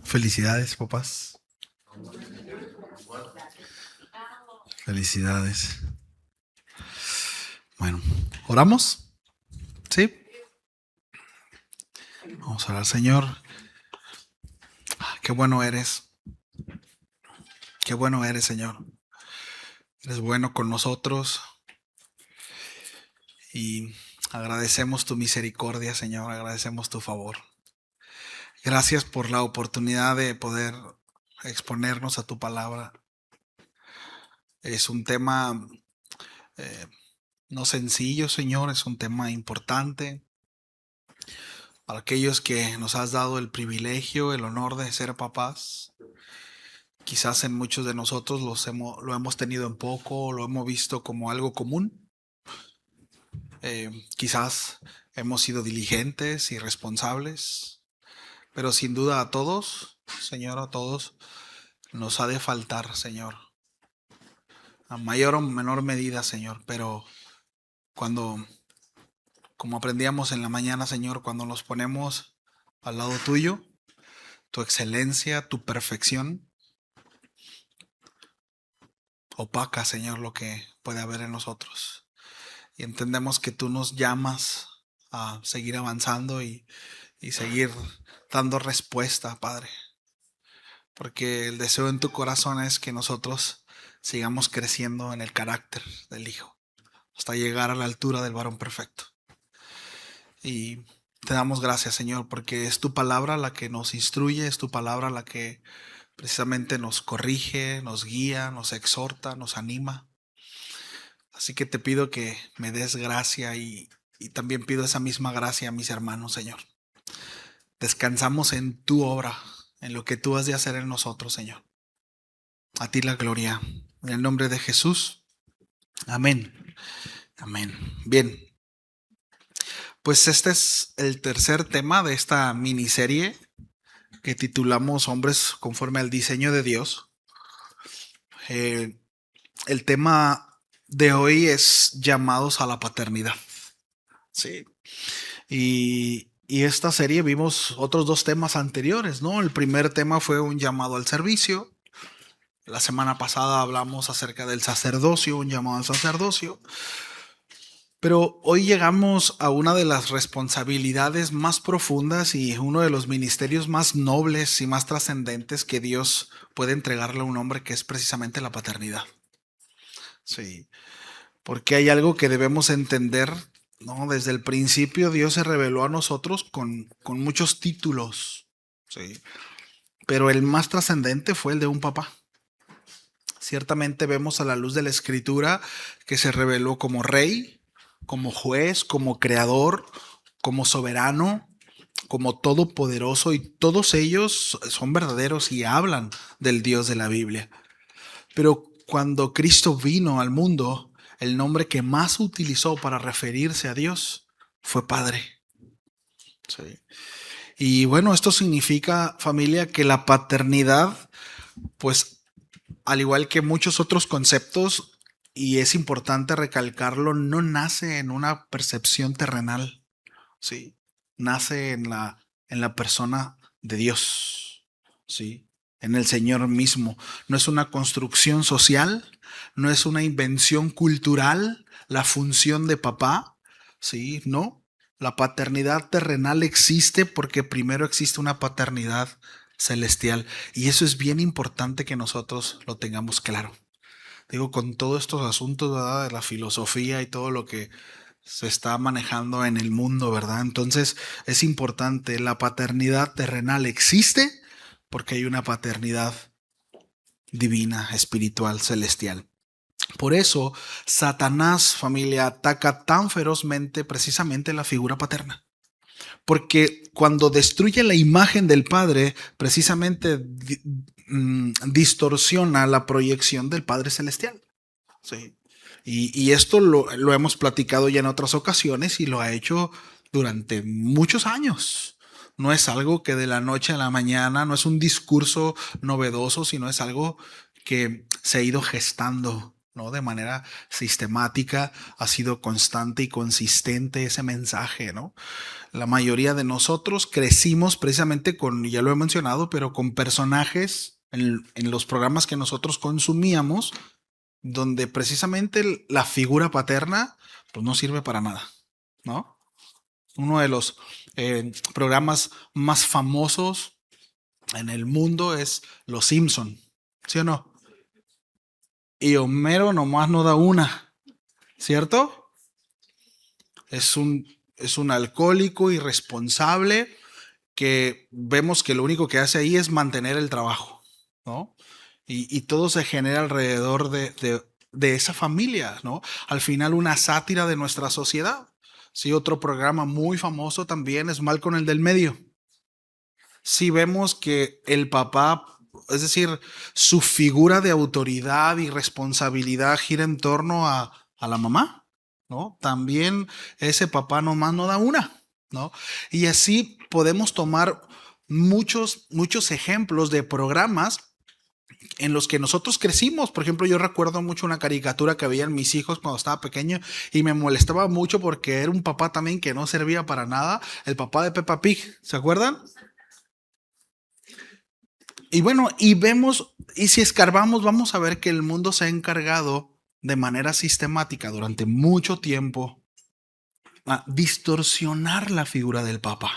Felicidades, papás. Felicidades. Bueno, ¿oramos? ¿Sí? Vamos a orar, Señor. Qué bueno eres. Qué bueno eres, Señor. Eres bueno con nosotros y agradecemos tu misericordia, Señor. Agradecemos tu favor. Gracias por la oportunidad de poder exponernos a tu palabra. Es un tema eh, no sencillo, Señor. Es un tema importante. Para aquellos que nos has dado el privilegio, el honor de ser papás, quizás en muchos de nosotros lo hemos tenido en poco, lo hemos visto como algo común. Quizás hemos sido diligentes y responsables, pero sin duda a todos, Señor, a todos nos ha de faltar, Señor, a mayor o menor medida, Señor, pero cuando, como aprendíamos en la mañana, Señor, cuando nos ponemos al lado tuyo, tu excelencia, tu perfección, opaca, Señor, lo que puede haber en nosotros. Y entendemos que tú nos llamas a seguir avanzando y seguir dando respuesta, Padre. Porque el deseo en tu corazón es que nosotros sigamos creciendo en el carácter del Hijo, hasta llegar a la altura del varón perfecto. Y te damos gracias, Señor, porque es tu palabra la que nos instruye, es tu palabra la que precisamente nos corrige, nos guía, nos exhorta, nos anima. Así que te pido que me des gracia y también pido esa misma gracia a mis hermanos, Señor. Descansamos en tu obra, en lo que tú has de hacer en nosotros, Señor. A ti la gloria. En el nombre de Jesús. Amén. Amén. Bien. Pues este es el tercer tema de esta miniserie que titulamos Hombres conforme al diseño de Dios. El tema de hoy es llamados a la paternidad. Sí. Y esta serie vimos otros dos temas anteriores, ¿no? El primer tema fue un llamado al servicio. La semana pasada hablamos acerca del sacerdocio, un llamado al sacerdocio. Pero hoy llegamos a una de las responsabilidades más profundas y uno de los ministerios más nobles y más trascendentes que Dios puede entregarle a un hombre, que es precisamente la paternidad. Sí, porque hay algo que debemos entender, ¿no? Desde el principio Dios se reveló a nosotros con muchos títulos, ¿sí? Pero el más trascendente fue el de un papá. Ciertamente vemos a la luz de la Escritura que se reveló como rey, como juez, como creador, como soberano, como todopoderoso, y todos ellos son verdaderos y hablan del Dios de la Biblia. Pero cuando Cristo vino al mundo, el nombre que más utilizó para referirse a Dios fue Padre. Sí. Y bueno, esto significa, familia, que la paternidad, pues al igual que muchos otros conceptos, y es importante recalcarlo, no nace en una percepción terrenal, ¿sí? Nace en la persona de Dios, ¿sí? En el Señor mismo. No es una construcción social, no es una invención cultural, la función de papá, ¿sí? No. La paternidad terrenal existe porque primero existe una paternidad celestial. Y eso es bien importante que nosotros lo tengamos claro. Digo, con todos estos asuntos, ¿verdad? De la filosofía y todo lo que se está manejando en el mundo, ¿verdad? Entonces es importante, la paternidad terrenal existe porque hay una paternidad divina, espiritual, celestial. Por eso Satanás, familia, ataca tan ferozmente precisamente la figura paterna. Porque cuando destruye la imagen del Padre, precisamente distorsiona la proyección del Padre Celestial. Sí. Y esto lo hemos platicado ya en otras ocasiones y lo ha hecho durante muchos años. No es algo que de la noche a la mañana, no es un discurso novedoso, sino es algo que se ha ido gestando ¿no? De manera sistemática, ha sido constante y consistente ese mensaje, ¿no? La mayoría de nosotros crecimos precisamente con, ya lo he mencionado, pero con personajes en los programas que nosotros consumíamos, donde precisamente la figura paterna pues no sirve para nada, ¿no? Uno de los programas más famosos en el mundo es Los Simpson, ¿sí o no? Y Homero nomás no da una, ¿cierto? Es un alcohólico irresponsable que vemos que lo único que hace ahí es mantener el trabajo, ¿no? Y todo se genera alrededor de esa familia, ¿no? Al final una sátira de nuestra sociedad. Sí, otro programa muy famoso también es Malcolm el del medio. Sí vemos que el papá, es decir, su figura de autoridad y responsabilidad gira en torno a la mamá, ¿no? También ese papá nomás no da una, ¿no? Y así podemos tomar muchos ejemplos de programas en los que nosotros crecimos. Por ejemplo, yo recuerdo mucho una caricatura que veían mis hijos cuando estaba pequeño y me molestaba mucho porque era un papá también que no servía para nada, el papá de Peppa Pig, ¿se acuerdan? Y bueno, y vemos, y si escarbamos, vamos a ver que el mundo se ha encargado de manera sistemática durante mucho tiempo a distorsionar la figura del Papa.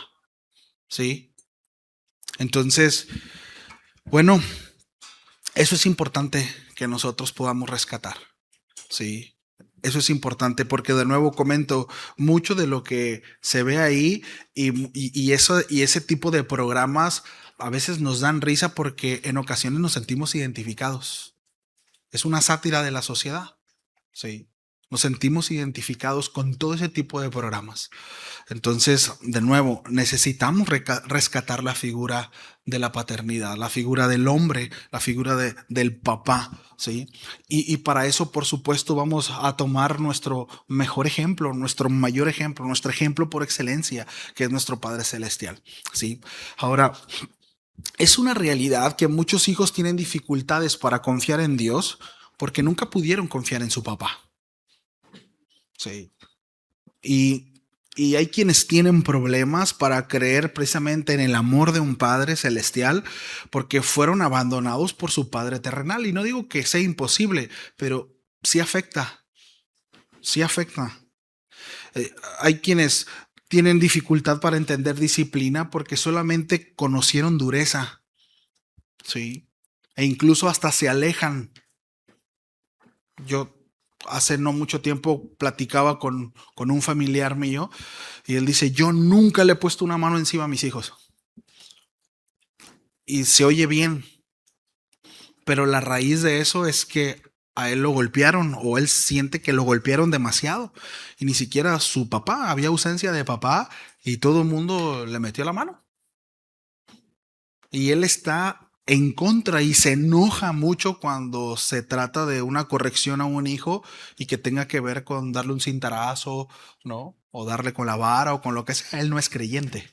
¿Sí? Entonces, bueno, eso es importante que nosotros podamos rescatar. ¿Sí? Eso es importante porque de nuevo comento, mucho de lo que se ve ahí y ese tipo de programas a veces nos dan risa porque en ocasiones nos sentimos identificados. Es una sátira de la sociedad. Sí. Nos sentimos identificados con todo ese tipo de programas. Entonces, de nuevo, necesitamos rescatar la figura de la paternidad, la figura del hombre, la figura del papá, ¿sí? Y para eso, por supuesto, vamos a tomar nuestro mejor ejemplo, nuestro mayor ejemplo, nuestro ejemplo por excelencia, que es nuestro Padre Celestial, ¿sí? Ahora, es una realidad que muchos hijos tienen dificultades para confiar en Dios porque nunca pudieron confiar en su papá. Sí. Y, y hay quienes tienen problemas para creer precisamente en el amor de un Padre celestial porque fueron abandonados por su Padre terrenal. Y no digo que sea imposible, pero sí afecta, sí afecta. Hay quienes tienen dificultad para entender disciplina porque solamente conocieron dureza, ¿sí? E incluso hasta se alejan. Yo hace no mucho tiempo platicaba con un familiar mío y él dice, yo nunca le he puesto una mano encima a mis hijos. Y se oye bien, pero la raíz de eso es que a él lo golpearon o él siente que lo golpearon demasiado y ni siquiera su papá, había ausencia de papá y todo el mundo le metió la mano. Y él está en contra y se enoja mucho cuando se trata de una corrección a un hijo y que tenga que ver con darle un cintarazo, ¿no? O darle con la vara o con lo que sea. Él no es creyente,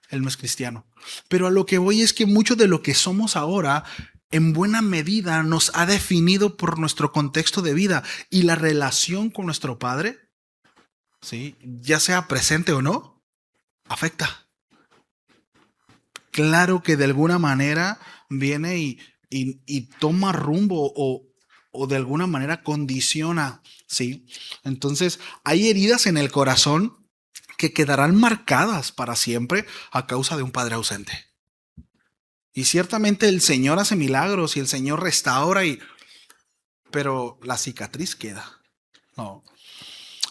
él no es cristiano. Pero a lo que voy es que mucho de lo que somos ahora, en buena medida, nos ha definido por nuestro contexto de vida y la relación con nuestro Padre, ¿sí? Ya sea presente o no, afecta. Claro que de alguna manera viene y toma rumbo o de alguna manera condiciona, ¿sí? Entonces, hay heridas en el corazón que quedarán marcadas para siempre a causa de un padre ausente. Y ciertamente el Señor hace milagros y el Señor restaura, pero la cicatriz queda. No.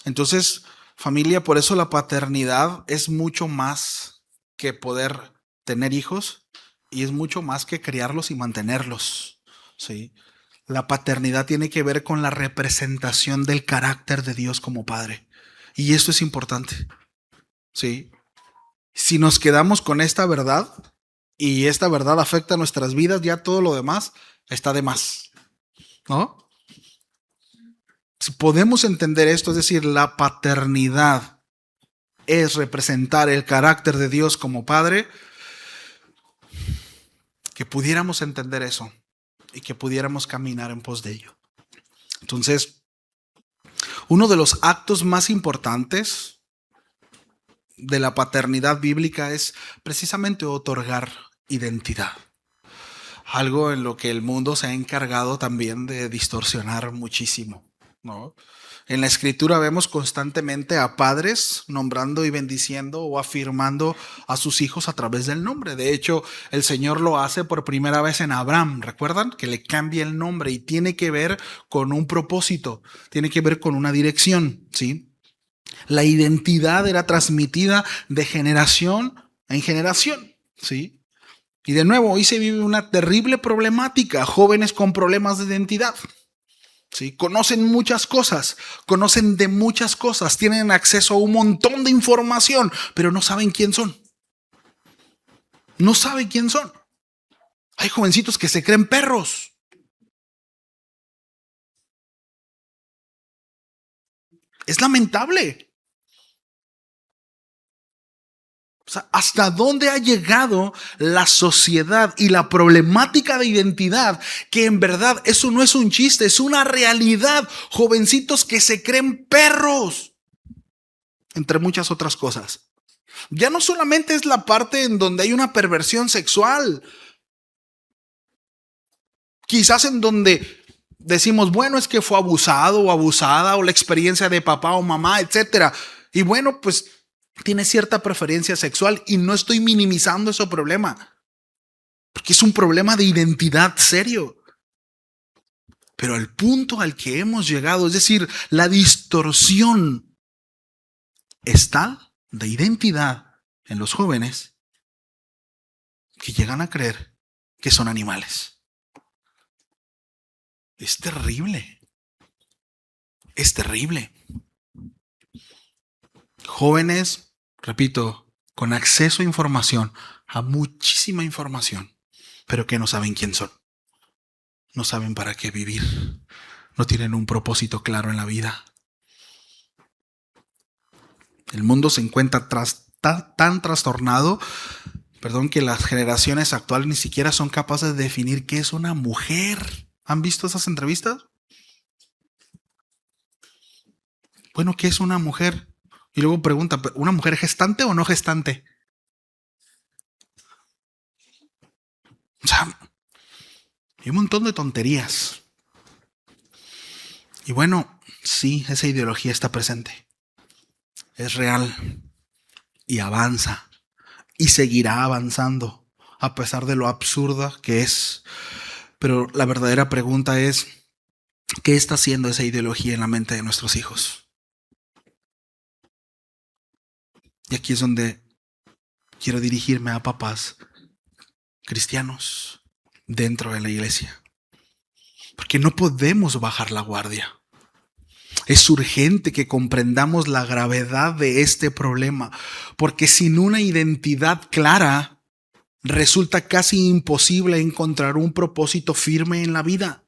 Entonces, familia, por eso la paternidad es mucho más que poder tener hijos y es mucho más que criarlos y mantenerlos. ¿Sí? La paternidad tiene que ver con la representación del carácter de Dios como Padre. Y esto es importante. ¿Sí? Si nos quedamos con esta verdad y esta verdad afecta nuestras vidas, ya todo lo demás está de más. ¿No? Si podemos entender esto, es decir, la paternidad es representar el carácter de Dios como Padre, que pudiéramos entender eso y que pudiéramos caminar en pos de ello. Entonces, uno de los actos más importantes de la paternidad bíblica es precisamente otorgar identidad. Algo en lo que el mundo se ha encargado también de distorsionar muchísimo, ¿no? En la escritura vemos constantemente a padres nombrando y bendiciendo o afirmando a sus hijos a través del nombre. De hecho, el Señor lo hace por primera vez en Abraham. ¿Recuerdan? Que le cambia el nombre y tiene que ver con un propósito, tiene que ver con una dirección, ¿sí? La identidad era transmitida de generación en generación, ¿sí? Y de nuevo, hoy se vive una terrible problemática, jóvenes con problemas de identidad. ¿Sí? Conocen muchas cosas, conocen de muchas cosas, tienen acceso a un montón de información, pero no saben quién son. No saben quién son. Hay jovencitos que se creen perros. Es lamentable. O sea, ¿hasta dónde ha llegado la sociedad y la problemática de identidad? Que en verdad eso no es un chiste, es una realidad. Jovencitos que se creen perros, entre muchas otras cosas. Ya no solamente es la parte en donde hay una perversión sexual, quizás en donde decimos, bueno, es que fue abusado o abusada o la experiencia de papá o mamá, etcétera. Y bueno, pues tiene cierta preferencia sexual y no estoy minimizando ese problema, porque es un problema de identidad serio. Pero el punto al que hemos llegado, es decir, la distorsión es tal de identidad en los jóvenes que llegan a creer que son animales. Es terrible. Es terrible. Jóvenes, repito, con acceso a información, a muchísima información, pero que no saben quién son. No saben para qué vivir. No tienen un propósito claro en la vida. El mundo se encuentra tan trastornado, que las generaciones actuales ni siquiera son capaces de definir qué es una mujer. ¿Han visto esas entrevistas? Bueno, ¿qué es una mujer? Y luego pregunta, ¿una mujer gestante o no gestante? O sea, hay un montón de tonterías. Y bueno, sí, esa ideología está presente. Es real. Y avanza. Y seguirá avanzando, a pesar de lo absurda que es. Pero la verdadera pregunta es, ¿qué está haciendo esa ideología en la mente de nuestros hijos? Y aquí es donde quiero dirigirme a papás cristianos dentro de la iglesia. Porque no podemos bajar la guardia. Es urgente que comprendamos la gravedad de este problema, porque sin una identidad clara, resulta casi imposible encontrar un propósito firme en la vida.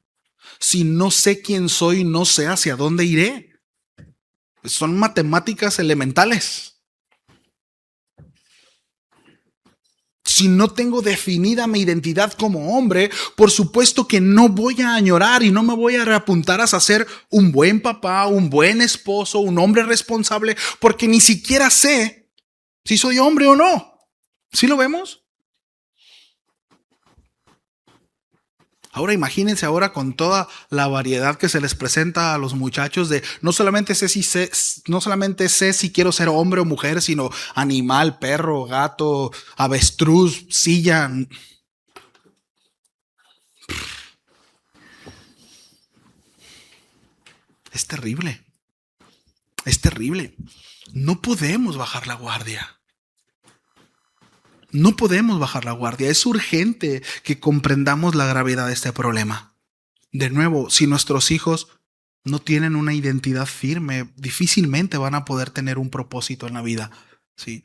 Si no sé quién soy, no sé hacia dónde iré. Son matemáticas elementales. Si no tengo definida mi identidad como hombre, por supuesto que no voy a añorar y no me voy a reapuntar a ser un buen papá, un buen esposo, un hombre responsable, porque ni siquiera sé si soy hombre o no. ¿Sí lo vemos? Ahora imagínense ahora con toda la variedad que se les presenta a los muchachos de no solamente sé si quiero ser hombre o mujer, sino animal, perro, gato, avestruz, silla. Es terrible. Es terrible. No podemos bajar la guardia. No podemos bajar la guardia. Es urgente que comprendamos la gravedad de este problema. De nuevo, si nuestros hijos no tienen una identidad firme, difícilmente van a poder tener un propósito en la vida. ¿Sí?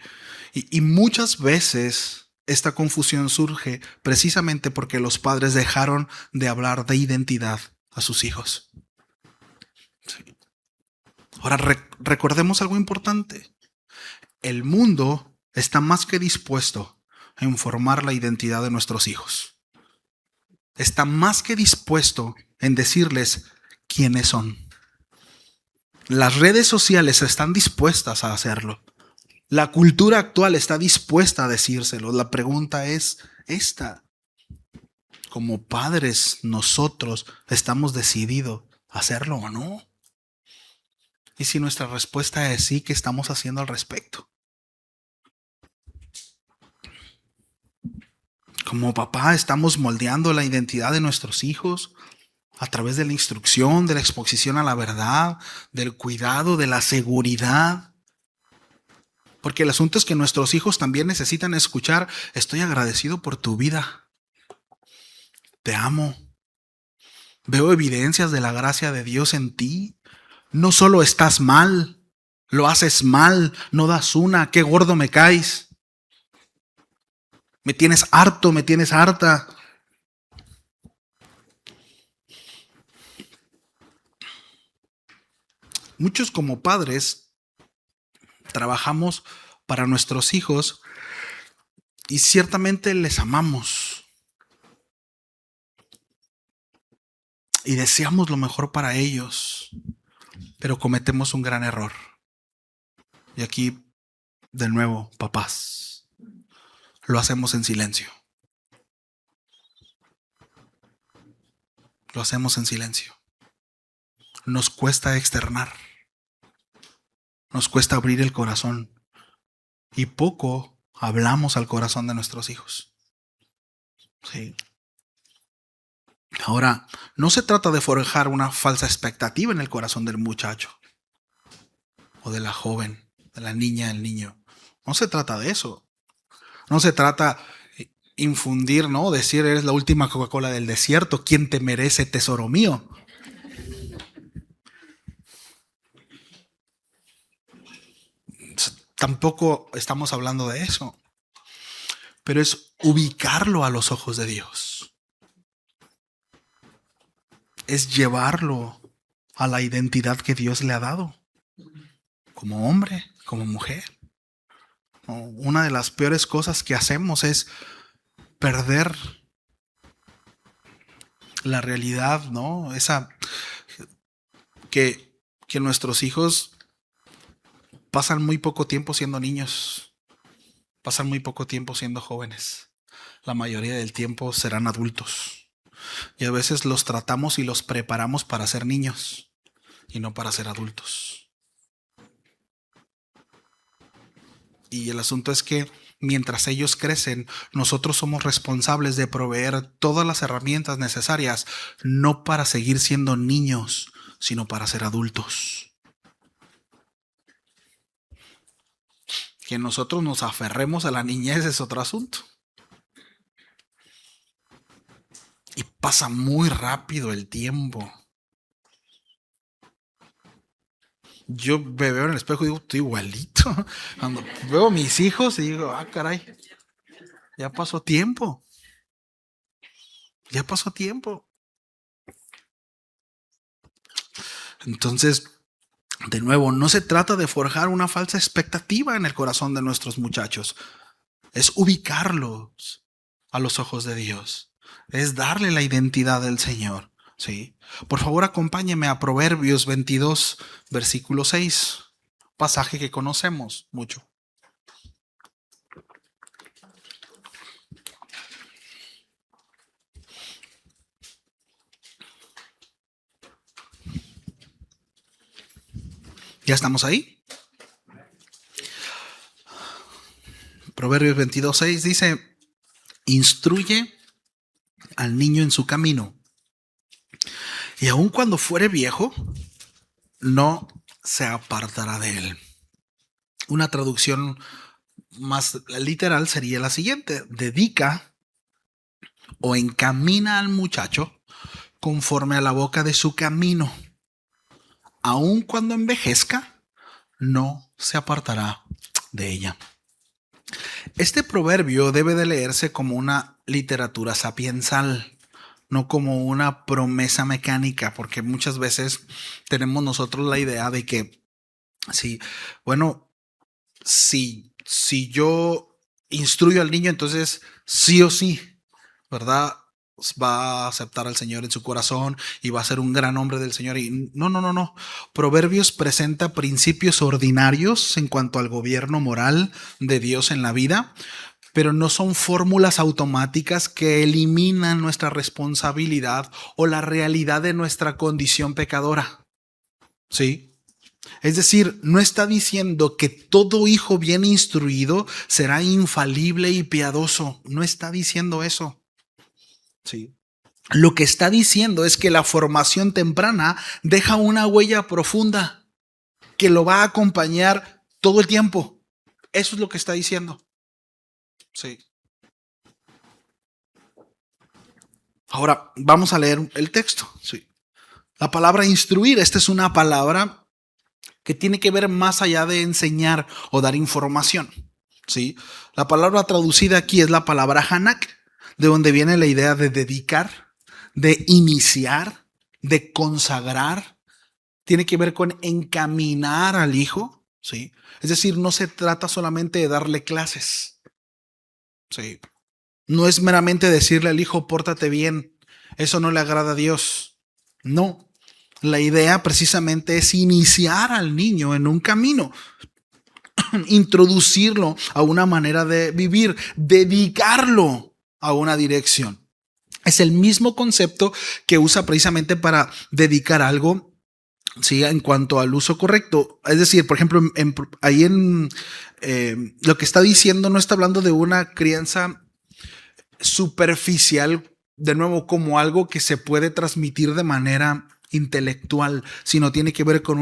Y muchas veces esta confusión surge precisamente porque los padres dejaron de hablar de identidad a sus hijos. ¿Sí? Ahora recordemos algo importante. El mundo está más que dispuesto a informar la identidad de nuestros hijos. Está más que dispuesto en decirles quiénes son. Las redes sociales están dispuestas a hacerlo. La cultura actual está dispuesta a decírselo. La pregunta es esta. Como padres, nosotros estamos decididos a hacerlo o no. Y si nuestra respuesta es sí, ¿qué estamos haciendo al respecto? Como papá, estamos moldeando la identidad de nuestros hijos a través de la instrucción, de la exposición a la verdad, del cuidado, de la seguridad. Porque el asunto es que nuestros hijos también necesitan escuchar: estoy agradecido por tu vida. Te amo. Veo evidencias de la gracia de Dios en ti. No solo estás mal, lo haces mal, no das una, qué gordo me caes. Me tienes harto, me tienes harta. Muchos como padres trabajamos para nuestros hijos y ciertamente les amamos y deseamos lo mejor para ellos, pero cometemos un gran error. Y aquí, de nuevo, papás, lo hacemos en silencio. Lo hacemos en silencio. Nos cuesta externar. Nos cuesta abrir el corazón. Y poco hablamos al corazón de nuestros hijos. Sí. Ahora, no se trata de forjar una falsa expectativa en el corazón del muchacho o de la joven, de la niña, del niño. No se trata de eso. No se trata de infundir, ¿no? Decir: eres la última Coca-Cola del desierto. ¿Quién te merece, tesoro mío? Tampoco estamos hablando de eso. Pero es ubicarlo a los ojos de Dios. Es llevarlo a la identidad que Dios le ha dado. Como hombre, como mujer. Una de las peores cosas que hacemos es perder la realidad, ¿no? Esa que nuestros hijos pasan muy poco tiempo siendo niños, pasan muy poco tiempo siendo jóvenes. La mayoría del tiempo serán adultos. Y a veces los tratamos y los preparamos para ser niños y no para ser adultos. Y el asunto es que mientras ellos crecen, nosotros somos responsables de proveer todas las herramientas necesarias, no para seguir siendo niños, sino para ser adultos. Que nosotros nos aferremos a la niñez es otro asunto. Y pasa muy rápido el tiempo. Yo me veo en el espejo y digo: estoy igualito. Cuando veo a mis hijos y digo: ah, caray, ya pasó tiempo. Ya pasó tiempo. Entonces, de nuevo, no se trata de forjar una falsa expectativa en el corazón de nuestros muchachos. Es ubicarlos a los ojos de Dios. Es darle la identidad del Señor. ¿Sí? Por favor, acompáñeme a Proverbios 22, versículo 6. Pasaje que conocemos mucho. ¿Ya estamos ahí? Proverbios 22, 6 dice: instruye al niño en su camino, y aun cuando fuere viejo, no se apartará de él. Una traducción más literal sería la siguiente: dedica o encamina al muchacho conforme a la boca de su camino. Aun cuando envejezca, no se apartará de ella. Este proverbio debe de leerse como una literatura sapiensal, no como una promesa mecánica, porque muchas veces tenemos nosotros la idea de que, sí, bueno, si yo instruyo al niño, entonces sí o sí, ¿verdad? va a aceptar al Señor en su corazón y va a ser un gran hombre del Señor. Y no, no, no, no. Proverbios presenta principios ordinarios en cuanto al gobierno moral de Dios en la vida, pero no son fórmulas automáticas que eliminan nuestra responsabilidad o la realidad de nuestra condición pecadora. ¿Sí? Es decir, no está diciendo que todo hijo bien instruido será infalible y piadoso. No está diciendo eso. Sí. Lo que está diciendo es que la formación temprana deja una huella profunda que lo va a acompañar todo el tiempo. Eso es lo que está diciendo. Sí. Ahora vamos a leer el texto. Sí. La palabra instruir, esta es una palabra que tiene que ver más allá de enseñar o dar información. ¿Sí? La palabra traducida aquí es la palabra hanak, de donde viene la idea de dedicar, de iniciar, de consagrar. Tiene que ver con encaminar al hijo. ¿Sí? Es decir, no se trata solamente de darle clases. ¿Sí? No es meramente decirle al hijo, pórtate bien. Eso no le agrada a Dios. No. La idea precisamente es iniciar al niño en un camino, introducirlo a una manera de vivir, dedicarlo a una dirección. Es el mismo concepto que usa precisamente para dedicar algo, ¿sí? En cuanto al uso correcto. Es decir, por ejemplo, ahí en lo que está diciendo no está hablando de una crianza superficial, de nuevo, como algo que se puede transmitir de manera intelectual, sino tiene que ver con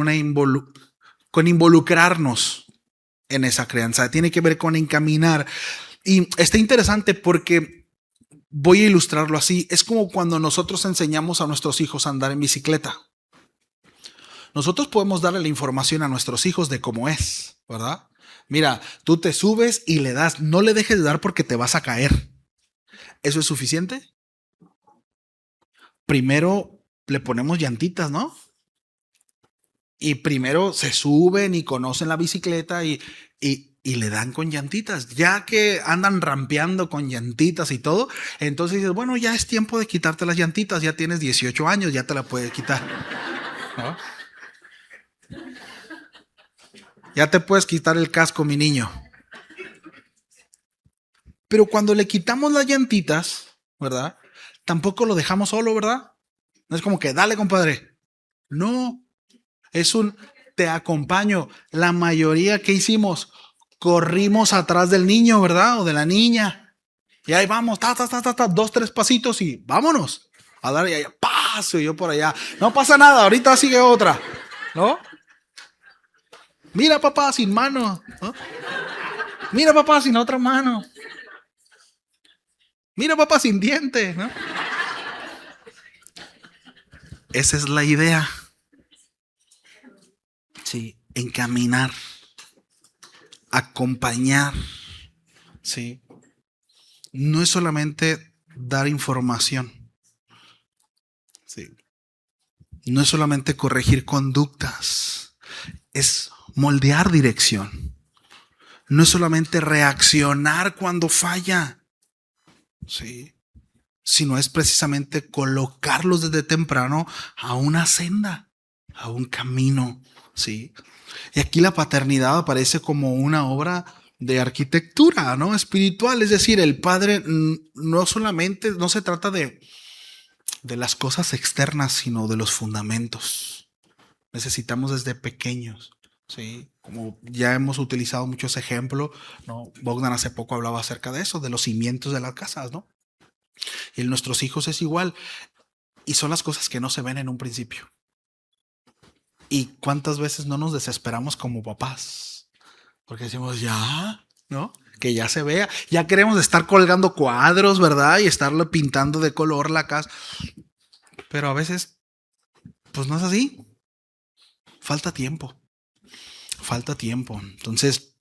con involucrarnos en esa crianza, tiene que ver con encaminar. Y está interesante porque voy a ilustrarlo así. Es como cuando nosotros enseñamos a nuestros hijos a andar en bicicleta. Nosotros podemos darle la información a nuestros hijos de cómo es, ¿verdad? Mira, tú te subes y le das, no le dejes de dar porque te vas a caer. ¿Eso es suficiente? Primero le ponemos llantitas, ¿no? Y primero se suben y conocen la bicicleta y le dan con llantitas. Ya que andan rampeando con llantitas y todo, entonces dices, bueno, ya es tiempo de quitarte las llantitas. Ya tienes 18 años, ya te la puedes quitar, ¿no? Ya te puedes quitar el casco, mi niño. Pero cuando le quitamos las llantitas, ¿verdad? Tampoco lo dejamos solo, ¿verdad? No es como que, dale, compadre. No, es un te acompaño. La mayoría que hicimos, corrimos atrás del niño, ¿verdad? O de la niña. Y ahí vamos, dos, tres pasitos y vámonos. A dar y allá, paso yo por allá. No pasa nada, ahorita sigue otra, ¿no? Mira, papá, sin mano, ¿no? Mira, papá, sin otra mano. Mira, papá, sin diente, ¿no? Esa es la idea. Sí, encaminar, acompañar, sí. No es solamente dar información, sí. No es solamente corregir conductas, es moldear dirección. No es solamente reaccionar cuando falla, sí, sino es precisamente colocarlos desde temprano a una senda, a un camino, sí. Y aquí la paternidad aparece como una obra de arquitectura, ¿no? Espiritual, es decir, el padre no solamente, no se trata de las cosas externas, sino de los fundamentos. Necesitamos desde pequeños, ¿sí? Como ya hemos utilizado muchos ejemplos, ¿no? Bogdan hace poco hablaba acerca de eso, de los cimientos de las casas, ¿no? Y en nuestros hijos es igual. Y son las cosas que no se ven en un principio. ¿Y cuántas veces no nos desesperamos como papás? Porque decimos, ya, ¿no? Que ya se vea. Ya queremos estar colgando cuadros, ¿verdad? Y estarle pintando de color la casa. Pero a veces, pues no es así. Falta tiempo. Falta tiempo. Entonces,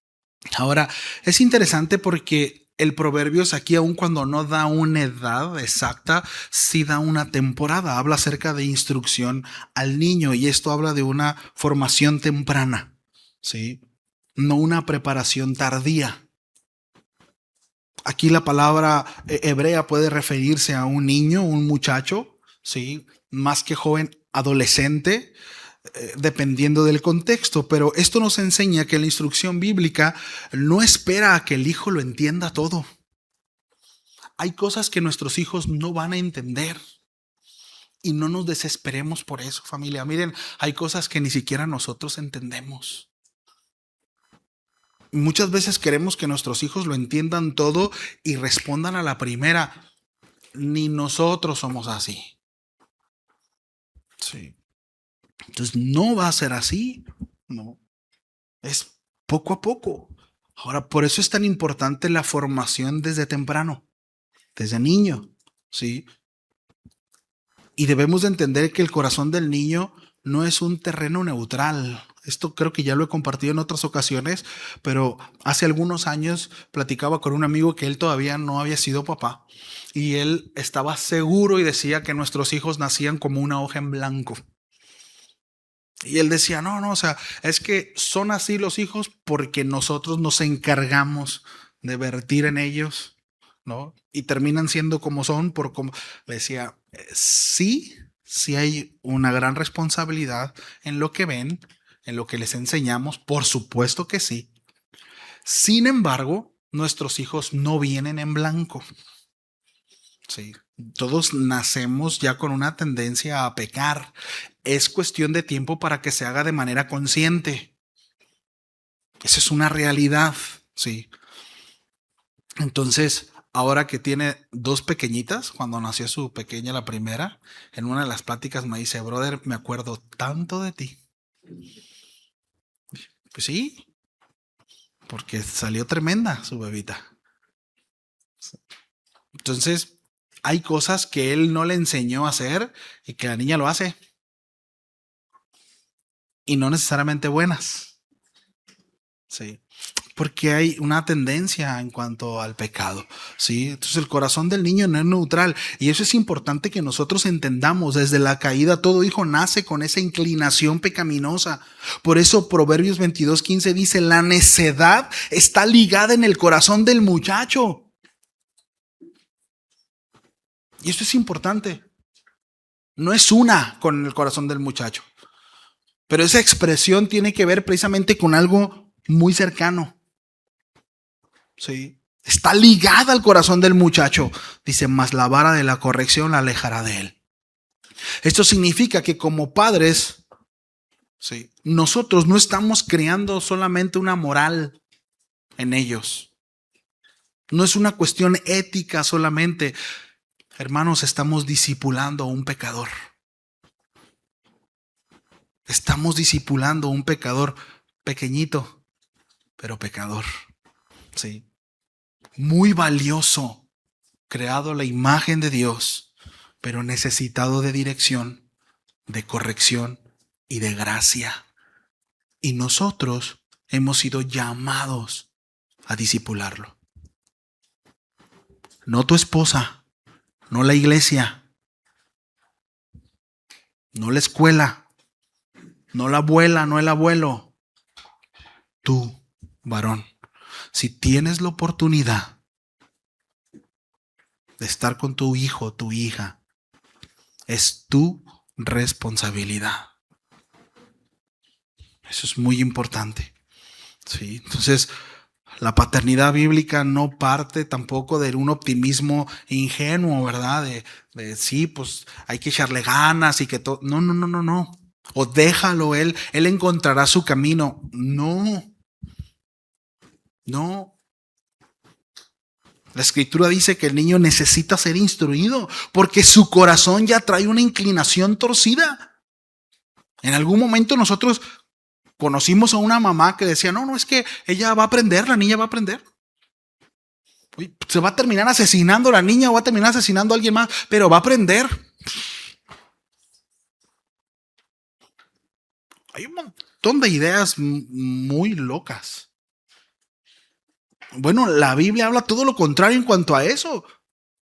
ahora, es interesante porque el Proverbios aquí, aun cuando no da una edad exacta, sí da una temporada. Habla acerca de instrucción al niño y esto habla de una formación temprana, ¿sí? No una preparación tardía. Aquí la palabra hebrea puede referirse a un niño, un muchacho, ¿sí? Más que joven, adolescente, dependiendo del contexto. Pero esto nos enseña que la instrucción bíblica no espera a que el hijo lo entienda todo. Hay cosas que nuestros hijos no van a entender. Y no nos desesperemos por eso, familia. Miren, hay cosas que ni siquiera nosotros entendemos. Muchas veces queremos que nuestros hijos lo entiendan todo y respondan a la primera. Ni nosotros somos así. Sí. Entonces no va a ser así. No. Es poco a poco. Ahora, por eso es tan importante la formación desde temprano, desde niño. Sí. Y debemos de entender que el corazón del niño no es un terreno neutral. Esto creo que ya lo he compartido en otras ocasiones, pero hace algunos años platicaba con un amigo que él todavía no había sido papá y él estaba seguro y decía que nuestros hijos nacían como una hoja en blanco. Y él decía, no, o sea, es que son así los hijos porque nosotros nos encargamos de vertir en ellos, ¿no? Y terminan siendo como son por como le decía, sí, sí hay una gran responsabilidad en lo que ven, en lo que les enseñamos, por supuesto que sí. Sin embargo, nuestros hijos no vienen en blanco. Sí, todos nacemos ya con una tendencia a pecar. Es cuestión de tiempo para que se haga de manera consciente. Esa es una realidad, sí. Entonces, ahora que tiene dos pequeñitas, cuando nació su pequeña la primera, en una de las pláticas me dice, brother, me acuerdo tanto de ti. Pues sí, porque salió tremenda su bebita. Entonces, hay cosas que él no le enseñó a hacer y que la niña lo hace. Y no necesariamente buenas. Sí. Porque hay una tendencia en cuanto al pecado, ¿sí? Entonces el corazón del niño no es neutral y eso es importante que nosotros entendamos. Desde la caída todo hijo nace con esa inclinación pecaminosa. Por eso Proverbios 22:15 dice, la necedad está ligada en el corazón del muchacho. Y esto es importante. No es una con el corazón del muchacho, pero esa expresión tiene que ver precisamente con algo muy cercano. Sí. Está ligada al corazón del muchacho. Dice, mas la vara de la corrección la alejará de él. Esto significa que como padres, sí, nosotros no estamos creando solamente una moral en ellos. No es una cuestión ética solamente. Hermanos, estamos discipulando a un pecador. Estamos discipulando a un pecador pequeñito, pero pecador. Sí. Muy valioso, creado a la imagen de Dios, pero necesitado de dirección, de corrección y de gracia. Y nosotros hemos sido llamados a discipularlo. No tu esposa, no la iglesia, no la escuela, no la abuela, no el abuelo. Tú, varón, si tienes la oportunidad de estar con tu hijo, tu hija, es tu responsabilidad. Eso es muy importante. Sí, entonces la paternidad bíblica no parte tampoco de un optimismo ingenuo, ¿verdad? De sí, pues hay que echarle ganas y que todo. No, no, no, no, no. O déjalo él encontrará su camino. No, no. La escritura dice que el niño necesita ser instruido porque su corazón ya trae una inclinación torcida. En algún momento nosotros conocimos a una mamá que decía, no, es que ella va a aprender, la niña va a aprender. Se va a terminar asesinando a la niña o va a terminar asesinando a alguien más, pero va a aprender. Hay un montón de ideas muy locas. Bueno, la Biblia habla todo lo contrario en cuanto a eso.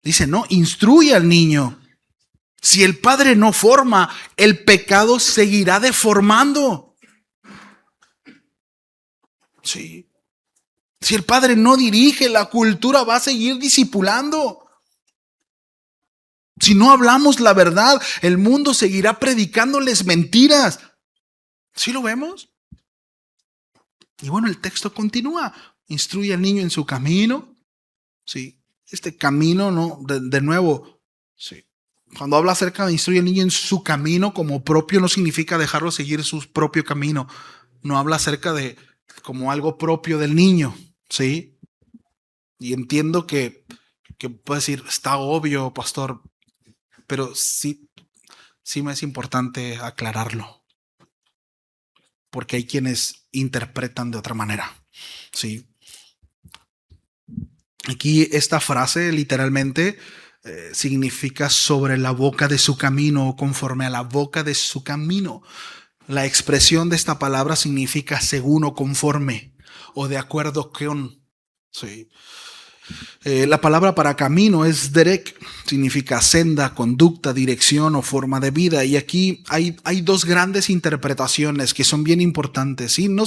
Dice, no, instruye al niño. Si el padre no forma, el pecado seguirá deformando. Sí. Si el padre no dirige, la cultura va a seguir discipulando. Si no hablamos la verdad, el mundo seguirá predicándoles mentiras. ¿Sí lo vemos? Y bueno, el texto continúa. Instruye al niño en su camino. Sí, este camino, ¿no? De nuevo, sí. Cuando habla acerca de instruir al niño en su camino como propio, no significa dejarlo seguir su propio camino. No habla acerca de como algo propio del niño, ¿sí? Y entiendo que puede decir, está obvio, pastor, pero sí me es importante aclararlo, porque hay quienes interpretan de otra manera, ¿sí? Aquí esta frase literalmente significa sobre la boca de su camino o conforme a la boca de su camino. La expresión de esta palabra significa según o conforme o de acuerdo con. Sí. La palabra para camino es derek, significa senda, conducta, dirección o forma de vida. Y aquí hay dos grandes interpretaciones que son bien importantes. ¿Sí? No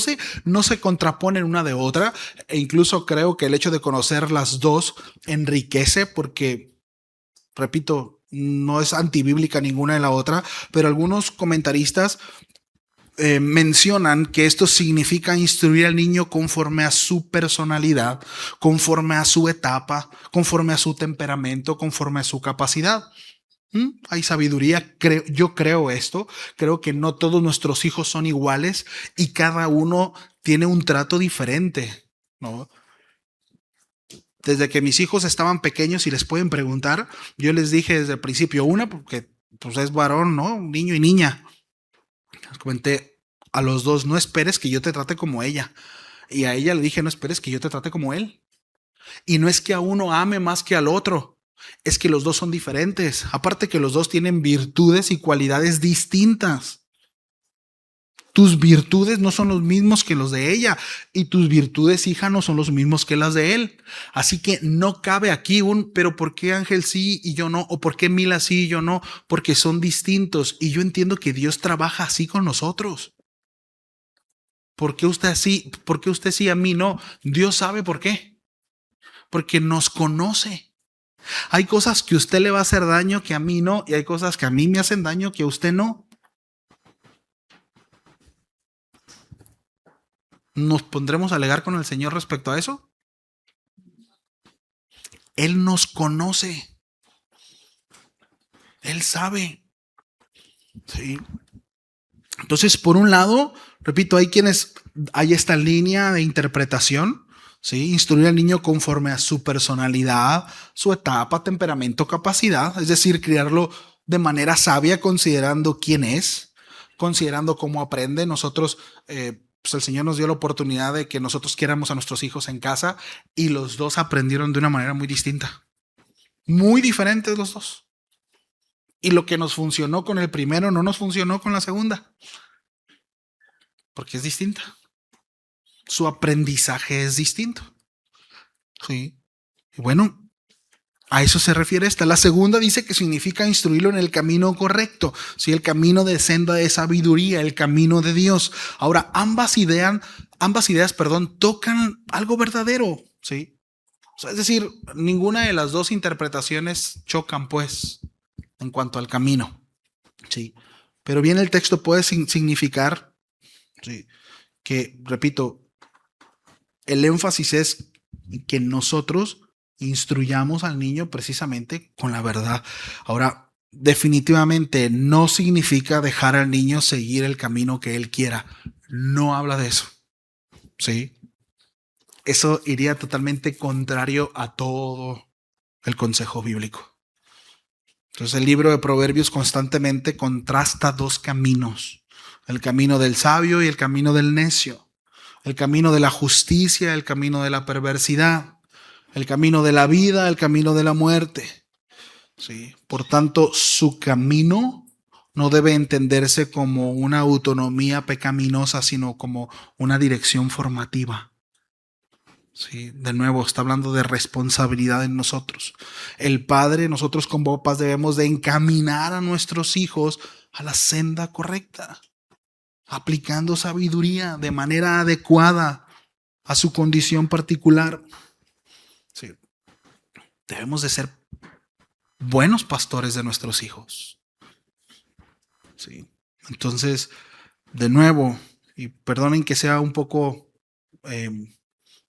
se contraponen una de otra. E incluso creo que el hecho de conocer las dos enriquece porque, repito, no es antibíblica ninguna de la otra, pero algunos comentaristas mencionan que esto significa instruir al niño conforme a su personalidad, conforme a su etapa, conforme a su temperamento, conforme a su capacidad. Hay sabiduría, yo creo esto, creo que no todos nuestros hijos son iguales y cada uno tiene un trato diferente, ¿no? Desde que mis hijos estaban pequeños y les pueden preguntar, yo les dije desde el principio, una, porque pues es varón, ¿no? Un niño y niña. Les comenté a los dos, no esperes que yo te trate como ella. Y a ella le dije, no esperes que yo te trate como él. Y no es que a uno ame más que al otro, es que los dos son diferentes. Aparte que los dos tienen virtudes y cualidades distintas. Tus virtudes no son los mismos que los de ella y tus virtudes, hija, no son los mismos que las de él. Así que no cabe aquí pero ¿por qué Ángel sí y yo no? ¿O por qué Mila sí y yo no? Porque son distintos y yo entiendo que Dios trabaja así con nosotros. ¿Por qué usted sí? ¿Por qué usted sí a mí no? Dios sabe por qué. Porque nos conoce. Hay cosas que a usted le va a hacer daño que a mí no y hay cosas que a mí me hacen daño que a usted no. ¿Nos pondremos a alegar con el Señor respecto a eso? Él nos conoce. Él sabe. Sí. Entonces, por un lado, repito, hay esta línea de interpretación, ¿sí? Instruir al niño conforme a su personalidad, su etapa, temperamento, capacidad, es decir, criarlo de manera sabia, considerando quién es, considerando cómo aprende. Nosotros, pues el Señor nos dio la oportunidad de que nosotros criáramos a nuestros hijos en casa y los dos aprendieron de una manera muy distinta, muy diferentes los dos. Y lo que nos funcionó con el primero no nos funcionó con la segunda. Porque es distinta. Su aprendizaje es distinto. Sí. Y bueno, a eso se refiere esta. La segunda dice que significa instruirlo en el camino correcto. Sí, el camino de senda de sabiduría, el camino de Dios. Ahora, ambas ideas, tocan algo verdadero. Sí. O sea, es decir, ninguna de las dos interpretaciones chocan, pues, en cuanto al camino. Sí. Pero bien, el texto puede significar, sí, que, repito, el énfasis es que nosotros instruyamos al niño precisamente con la verdad. Ahora, definitivamente no significa dejar al niño seguir el camino que él quiera. No habla de eso. ¿Sí? Eso iría totalmente contrario a todo el consejo bíblico. Entonces el libro de Proverbios constantemente contrasta dos caminos. El camino del sabio y el camino del necio. El camino de la justicia, el camino de la perversidad, el camino de la vida, el camino de la muerte. ¿Sí? Por tanto, su camino no debe entenderse como una autonomía pecaminosa, sino como una dirección formativa. Sí, de nuevo, está hablando de responsabilidad en nosotros. El padre, nosotros como papás debemos de encaminar a nuestros hijos a la senda correcta, aplicando sabiduría de manera adecuada. a su condición particular. Sí. Debemos de ser buenos pastores de nuestros hijos. Sí. Entonces, de nuevo, y perdonen que sea un poco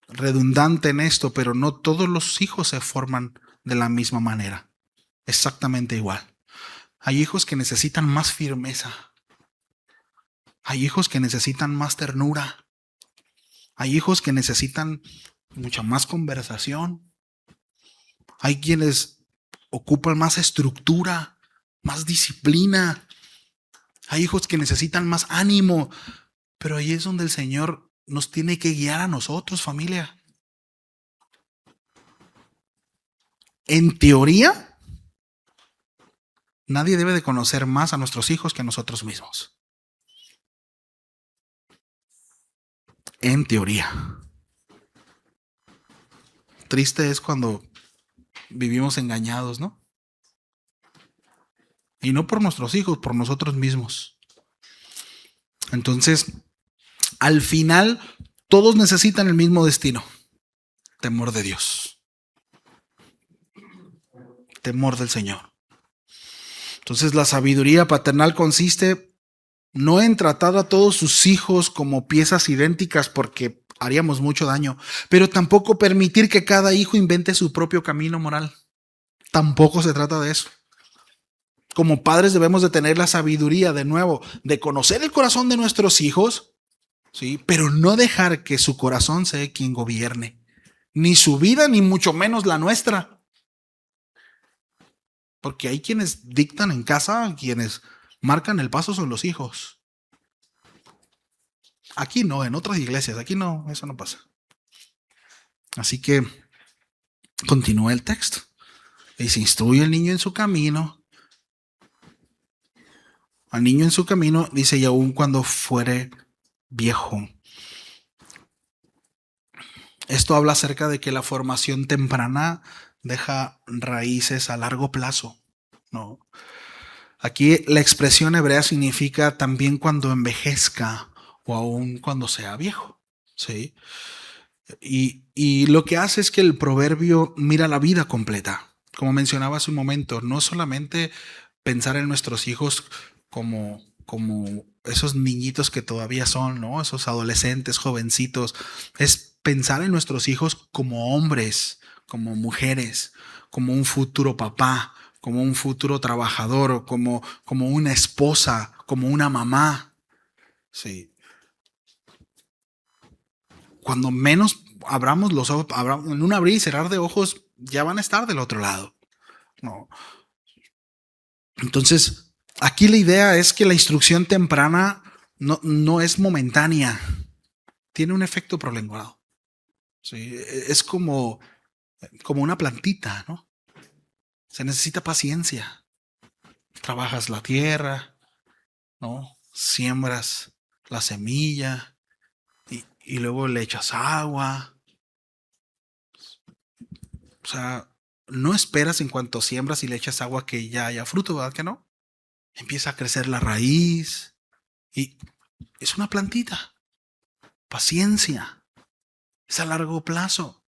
redundante en esto, pero no todos los hijos se forman de la misma manera, exactamente igual. Hay hijos que necesitan más firmeza. Hay hijos que necesitan más ternura. Hay hijos que necesitan mucha más conversación. Hay quienes ocupan más estructura, más disciplina. Hay hijos que necesitan más ánimo. Pero ahí es donde el Señor nos tiene que guiar a nosotros, familia. En teoría, nadie debe de conocer más a nuestros hijos que a nosotros mismos. En teoría. Triste es cuando vivimos engañados, ¿no? Y no por nuestros hijos, por nosotros mismos. Entonces, al final, todos necesitan el mismo destino. Temor de Dios. Temor del Señor. Entonces, la sabiduría paternal consiste no en tratar a todos sus hijos como piezas idénticas porque haríamos mucho daño, pero tampoco permitir que cada hijo invente su propio camino moral. Tampoco se trata de eso. Como padres debemos de tener la sabiduría, de nuevo, de conocer el corazón de nuestros hijos, ¿sí? Pero no dejar que su corazón sea quien gobierne, ni su vida, ni mucho menos la nuestra. Porque hay quienes dictan en casa, quienes marcan el paso son los hijos. Aquí no, en otras iglesias, aquí no, eso no pasa. Así que continúa el texto. Y se instruye al niño en su camino. Al niño en su camino, dice, y aún cuando fuere viejo. Esto habla acerca de que la formación temprana deja raíces a largo plazo, ¿no? Aquí la expresión hebrea significa también cuando envejezca o aún cuando sea viejo, ¿sí? Y lo que hace es que el proverbio mira la vida completa. Como mencionaba hace un momento, no solamente pensar en nuestros hijos como esos niñitos que todavía son, ¿no? Esos adolescentes, jovencitos. Es pensar en nuestros hijos como hombres, como mujeres, como un futuro papá, como un futuro trabajador, como una esposa, como una mamá. Sí. Cuando menos abramos los ojos, en un abrir y cerrar de ojos, ya van a estar del otro lado. No. Entonces, aquí la idea es que la instrucción temprana no es momentánea, tiene un efecto prolongado. ¿Sí? Es como una plantita, ¿no? Se necesita paciencia. Trabajas la tierra, ¿no? Siembras la semilla y luego le echas agua. O sea, no esperas en cuanto siembras y le echas agua que ya haya fruto, ¿verdad que no? Empieza a crecer la raíz y es una plantita. Paciencia. Es a largo plazo.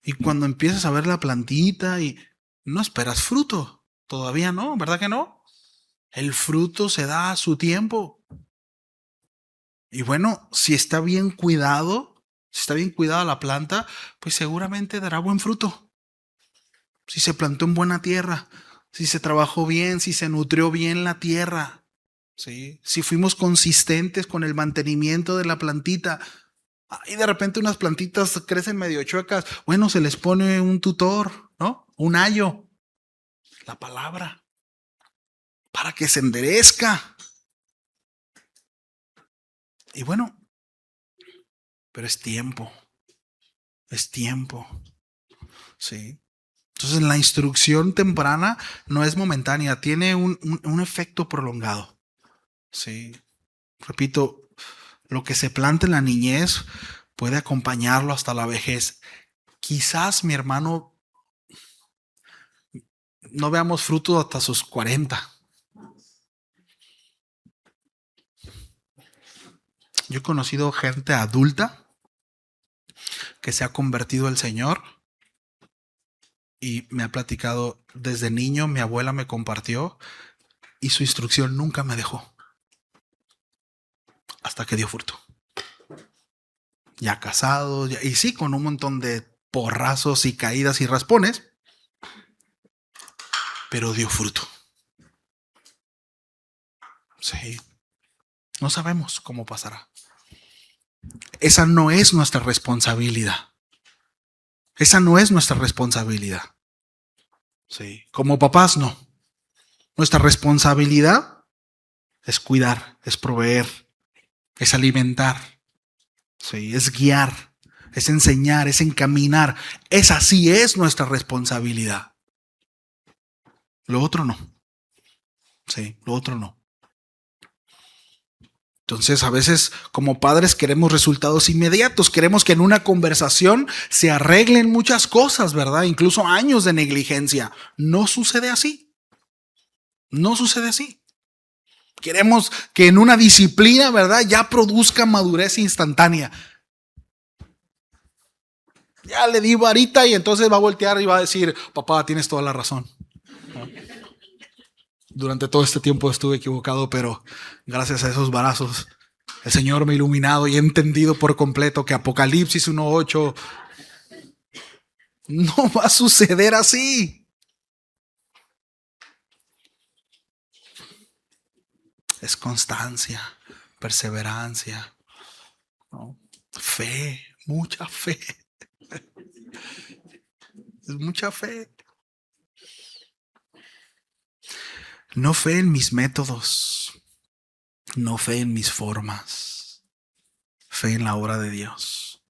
Y cuando empiezas a ver la plantita y no esperas fruto, todavía no, ¿verdad que no? El fruto se da a su tiempo. Y bueno, si está bien cuidado, si está bien cuidada la planta, pues seguramente dará buen fruto. Si se plantó en buena tierra, si se trabajó bien, si se nutrió bien la tierra, ¿sí? Si fuimos consistentes con el mantenimiento de la plantita. Y de repente unas plantitas crecen medio chuecas. Bueno, se les pone un tutor, ¿no? Un ayo. La palabra. Para que se enderezca. Y bueno, pero es tiempo. Es tiempo. Sí. Entonces la instrucción temprana no es momentánea, tiene un efecto prolongado. Sí. Repito, lo que se planta en la niñez puede acompañarlo hasta la vejez. Quizás, mi hermano, no veamos fruto hasta sus 40. Yo he conocido gente adulta que se ha convertido al Señor y me ha platicado desde niño, mi abuela me compartió y su instrucción nunca me dejó hasta que dio fruto. Ya casado, y sí, con un montón de porrazos y caídas y raspones, pero dio fruto. Sí, no sabemos cómo pasará. Esa no es nuestra responsabilidad. Esa no es nuestra responsabilidad. Sí, como papás no. Nuestra responsabilidad es cuidar, es proveer, es alimentar, sí, es guiar, es enseñar, es encaminar. Esa sí es nuestra responsabilidad. Lo otro no. Sí, lo otro no. Entonces, a veces como padres queremos resultados inmediatos, queremos que en una conversación se arreglen muchas cosas, ¿verdad? Incluso años de negligencia. No sucede así. No sucede así. Queremos que en una disciplina, ¿verdad?, ya produzca madurez instantánea. Ya le di varita y entonces va a voltear y va a decir, papá, tienes toda la razón. Durante todo este tiempo estuve equivocado, pero gracias a esos varazos, el Señor me ha iluminado y he entendido por completo que Apocalipsis 1:8 no va a suceder así. Es constancia, perseverancia, ¿no? Fe, mucha fe. Es mucha fe. No fe en mis métodos, no fe en mis formas, fe en la obra de Dios.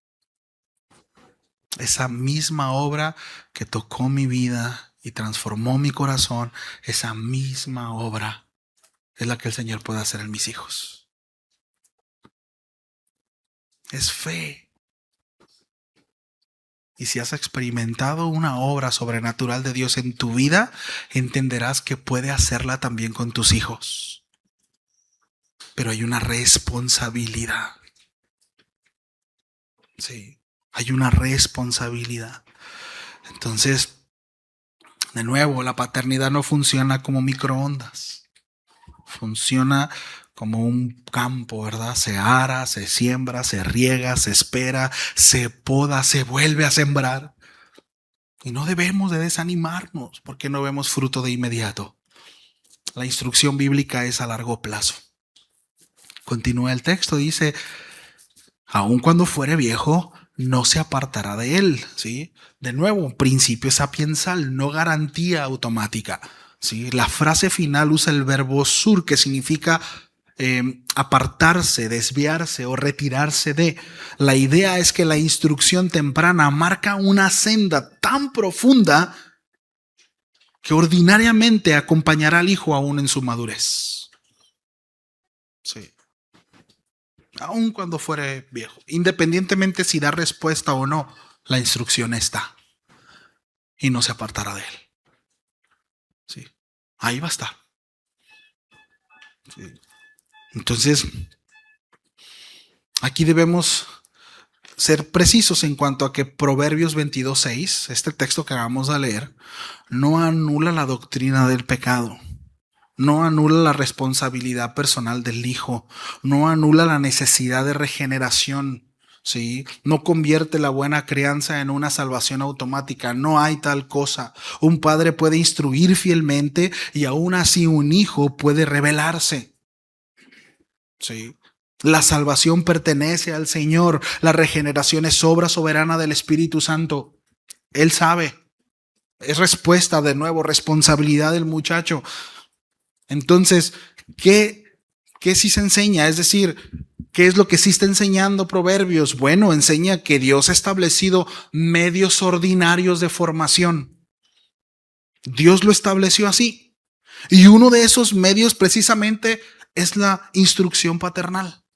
Esa misma obra que tocó mi vida y transformó mi corazón, esa misma obra es la que el Señor puede hacer en mis hijos. Es fe. Y si has experimentado una obra sobrenatural de Dios en tu vida, entenderás que puede hacerla también con tus hijos. Pero hay una responsabilidad. Sí, hay una responsabilidad. Entonces, de nuevo, la paternidad no funciona como microondas. Funciona como un campo, ¿verdad? Se ara, se siembra, se riega, se espera, se poda, se vuelve a sembrar. Y no debemos de desanimarnos porque no vemos fruto de inmediato. La instrucción bíblica es a largo plazo. Continúa el texto, dice, aun cuando fuere viejo, no se apartará de él, ¿sí? De nuevo, principio sapiensal, no garantía automática, ¿sí? La frase final usa el verbo sur, que significa apartarse, desviarse o retirarse de. La idea es que la instrucción temprana marca una senda tan profunda que ordinariamente acompañará al hijo aún en su madurez. Sí. Aun cuando fuere viejo, independientemente si da respuesta o no, la instrucción está y no se apartará de él. Sí. Ahí va a estar. Sí. Entonces, aquí debemos ser precisos en cuanto a que Proverbios 22:6, este texto que acabamos de leer, no anula la doctrina del pecado. No anula la responsabilidad personal del hijo, no anula la necesidad de regeneración, ¿sí? No convierte la buena crianza en una salvación automática, no hay tal cosa. Un padre puede instruir fielmente y aún así un hijo puede rebelarse, ¿sí? La salvación pertenece al Señor, la regeneración es obra soberana del Espíritu Santo. Él sabe, es respuesta de nuevo, responsabilidad del muchacho. Entonces, ¿qué sí se enseña? Es decir, ¿qué es lo que sí está enseñando Proverbios? Bueno, enseña que Dios ha establecido medios ordinarios de formación. Dios lo estableció así. Y uno de esos medios precisamente es la instrucción paternal.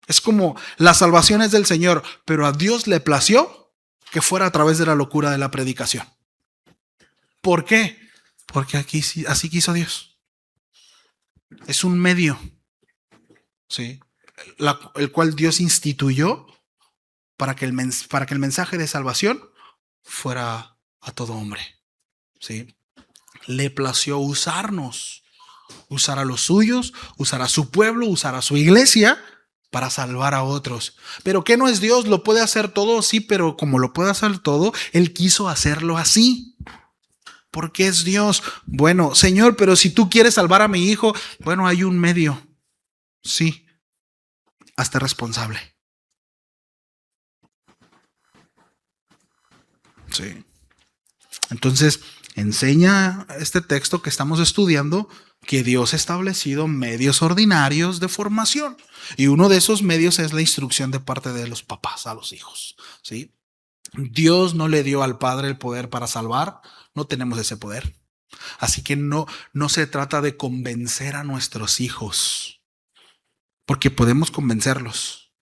Es como la salvación es del Señor, pero a Dios le plació que fuera a través de la locura de la predicación. ¿Por qué? Porque así quiso Dios. Es un medio, ¿sí? el cual Dios instituyó para que para que el mensaje de salvación fuera a todo hombre. ¿Sí? Le plació usarnos, usar a los suyos, usar a su pueblo, usar a su iglesia para salvar a otros. Pero ¿qué no es Dios? ¿Lo puede hacer todo? Sí, pero como lo puede hacer todo, Él quiso hacerlo así. Porque es Dios. Bueno, Señor, pero si tú quieres salvar a mi hijo, bueno, hay un medio. Sí, hazte responsable. Sí. Entonces, enseña este texto que estamos estudiando que Dios ha establecido medios ordinarios de formación. Y uno de esos medios es la instrucción de parte de los papás a los hijos. ¿Sí? Dios no le dio al padre el poder para salvar. No tenemos ese poder. Así que no se trata de convencer a nuestros hijos. Porque podemos convencerlos.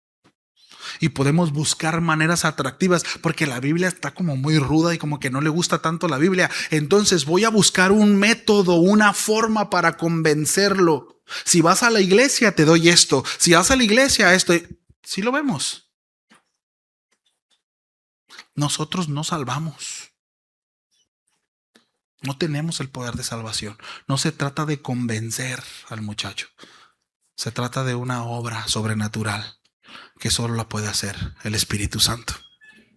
Y podemos buscar maneras atractivas, porque la Biblia está como muy ruda y como que no le gusta tanto la Biblia. Entonces voy a buscar un método, una forma para convencerlo. Si vas a la iglesia, te doy esto. Si vas a la iglesia, esto. Sí lo vemos. Nosotros no salvamos. No tenemos el poder de salvación. No se trata de convencer al muchacho. Se trata de una obra sobrenatural que solo la puede hacer el Espíritu Santo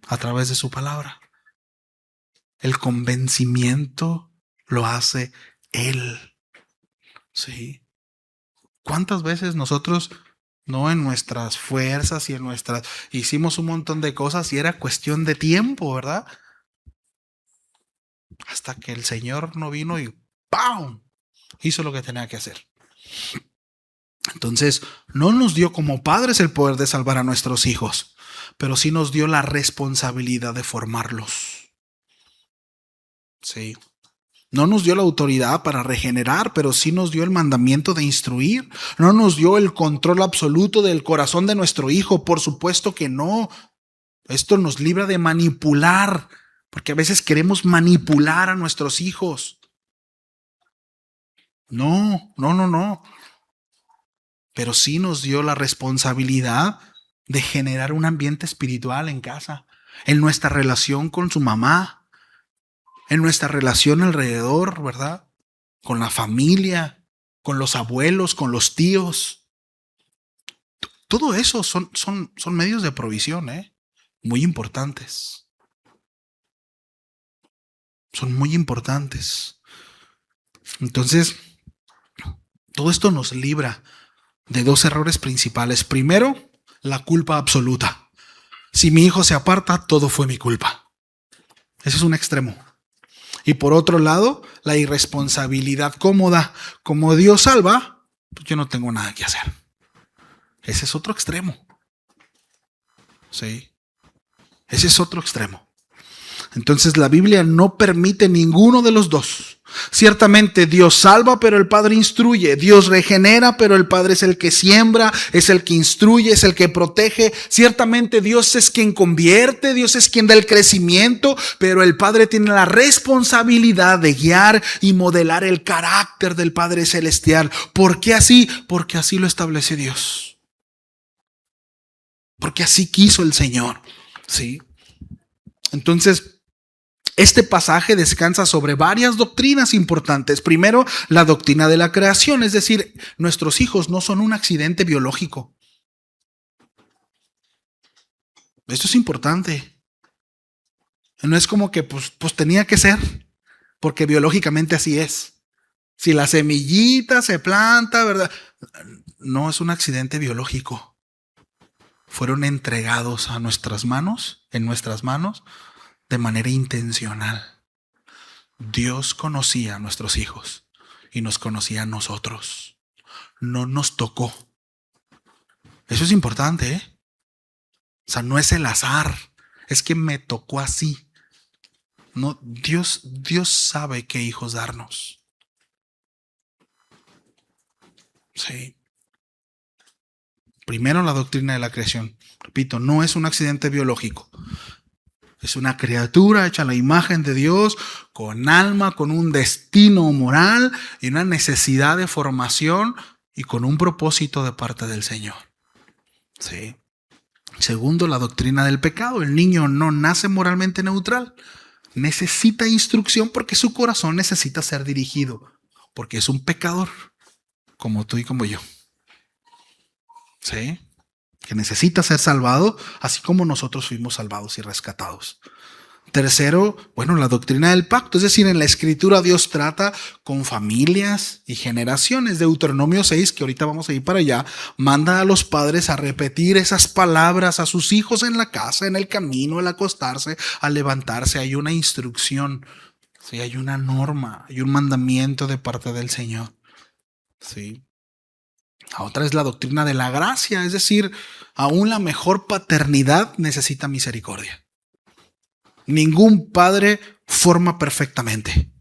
a través de su palabra. El convencimiento lo hace Él. ¿Sí? ¿Cuántas veces nosotros, no en nuestras fuerzas y en nuestras, hicimos un montón de cosas y era cuestión de tiempo, ¿verdad? Hasta que el Señor no vino y ¡pam! Hizo lo que tenía que hacer. Entonces, no nos dio como padres el poder de salvar a nuestros hijos, pero sí nos dio la responsabilidad de formarlos. Sí. No nos dio la autoridad para regenerar, pero sí nos dio el mandamiento de instruir. No nos dio el control absoluto del corazón de nuestro hijo. Por supuesto que no. Esto nos libra de manipular, porque a veces queremos manipular a nuestros hijos. No. Pero sí nos dio la responsabilidad de generar un ambiente espiritual en casa, en nuestra relación con su mamá, en nuestra relación alrededor, ¿verdad? Con la familia, con los abuelos, con los tíos. Todo eso son medios de provisión, muy importantes. Son muy importantes. Entonces, todo esto nos libra de dos errores principales. Primero, la culpa absoluta. Si mi hijo se aparta, todo fue mi culpa. Ese es un extremo. Y por otro lado, la irresponsabilidad cómoda. Como Dios salva, pues yo no tengo nada que hacer. Ese es otro extremo. Sí. Ese es otro extremo. Entonces la Biblia no permite ninguno de los dos. Ciertamente Dios salva, pero el Padre instruye. Dios regenera, pero el Padre es el que siembra, es el que instruye, es el que protege. Ciertamente Dios es quien convierte, Dios es quien da el crecimiento, pero el Padre tiene la responsabilidad de guiar y modelar el carácter del Padre Celestial. ¿Por qué así? Porque así lo establece Dios. Porque así quiso el Señor. ¿Sí? Entonces, este pasaje descansa sobre varias doctrinas importantes. Primero, la doctrina de la creación, es decir, nuestros hijos no son un accidente biológico. Esto es importante. No es como que pues tenía que ser, porque biológicamente así es. Si la semillita se planta, ¿verdad? No es un accidente biológico. Fueron entregados a nuestras manos, en nuestras manos, de manera intencional. Dios conocía a nuestros hijos y nos conocía a nosotros. No nos tocó. Eso es importante, O sea, no es el azar. Es que me tocó así. No, Dios sabe qué hijos darnos. Sí. Primero, la doctrina de la creación. Repito, no es un accidente biológico. Es una criatura hecha a la imagen de Dios, con alma, con un destino moral y una necesidad de formación y con un propósito de parte del Señor. Sí. Segundo, la doctrina del pecado. El niño no nace moralmente neutral. Necesita instrucción porque su corazón necesita ser dirigido. Porque es un pecador, como tú y como yo. Sí. Que necesita ser salvado, así como nosotros fuimos salvados y rescatados. Tercero, bueno, la doctrina del pacto, es decir, en la escritura Dios trata con familias y generaciones. Deuteronomio 6, que ahorita vamos a ir para allá, manda a los padres a repetir esas palabras a sus hijos en la casa, en el camino, al acostarse, al levantarse. Hay una instrucción, ¿sí? Hay una norma, hay un mandamiento de parte del Señor. ¿Sí? La otra es la doctrina de la gracia, es decir, aún la mejor paternidad necesita misericordia. Ningún padre forma perfectamente.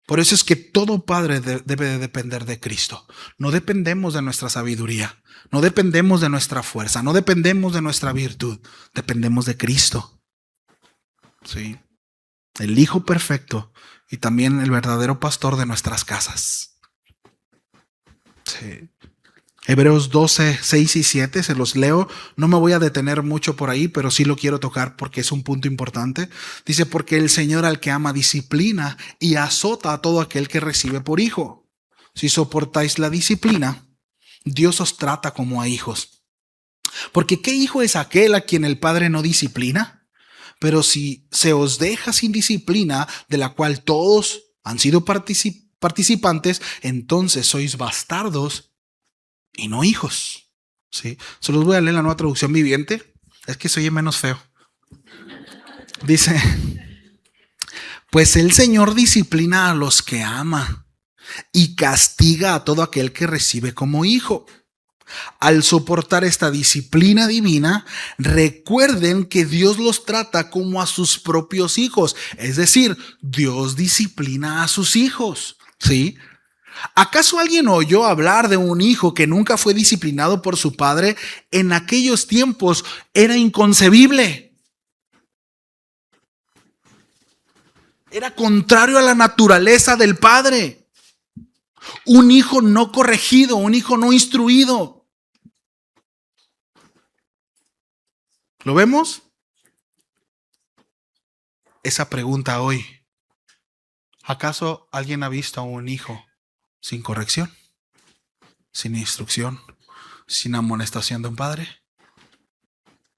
Por eso es que todo padre debe de depender de Cristo. No dependemos de nuestra sabiduría, no dependemos de nuestra fuerza, no dependemos de nuestra virtud, dependemos de Cristo. Sí. El Hijo perfecto y también el verdadero pastor de nuestras casas. Sí. Hebreos 12, 6 y 7, se los leo. No me voy a detener mucho por ahí, pero sí lo quiero tocar porque es un punto importante. Dice, porque el Señor al que ama disciplina y azota a todo aquel que recibe por hijo. Si soportáis la disciplina, Dios os trata como a hijos. Porque ¿qué hijo es aquel a quien el Padre no disciplina? Pero si se os deja sin disciplina, de la cual todos han sido participantes, entonces sois bastardos y no hijos. ¿Sí? Se los voy a leer en la Nueva Traducción Viviente. Es que se oye menos feo. Dice, pues el Señor disciplina a los que ama y castiga a todo aquel que recibe como hijo. Al soportar esta disciplina divina, recuerden que Dios los trata como a sus propios hijos. Es decir, Dios disciplina a sus hijos. ¿Sí? ¿Acaso alguien oyó hablar de un hijo que nunca fue disciplinado por su padre? En aquellos tiempos era inconcebible. Era contrario a la naturaleza del padre. Un hijo no corregido, un hijo no instruido. ¿Lo vemos? Esa pregunta hoy. ¿Acaso alguien ha visto a un hijo sin corrección, sin instrucción, sin amonestación de un padre?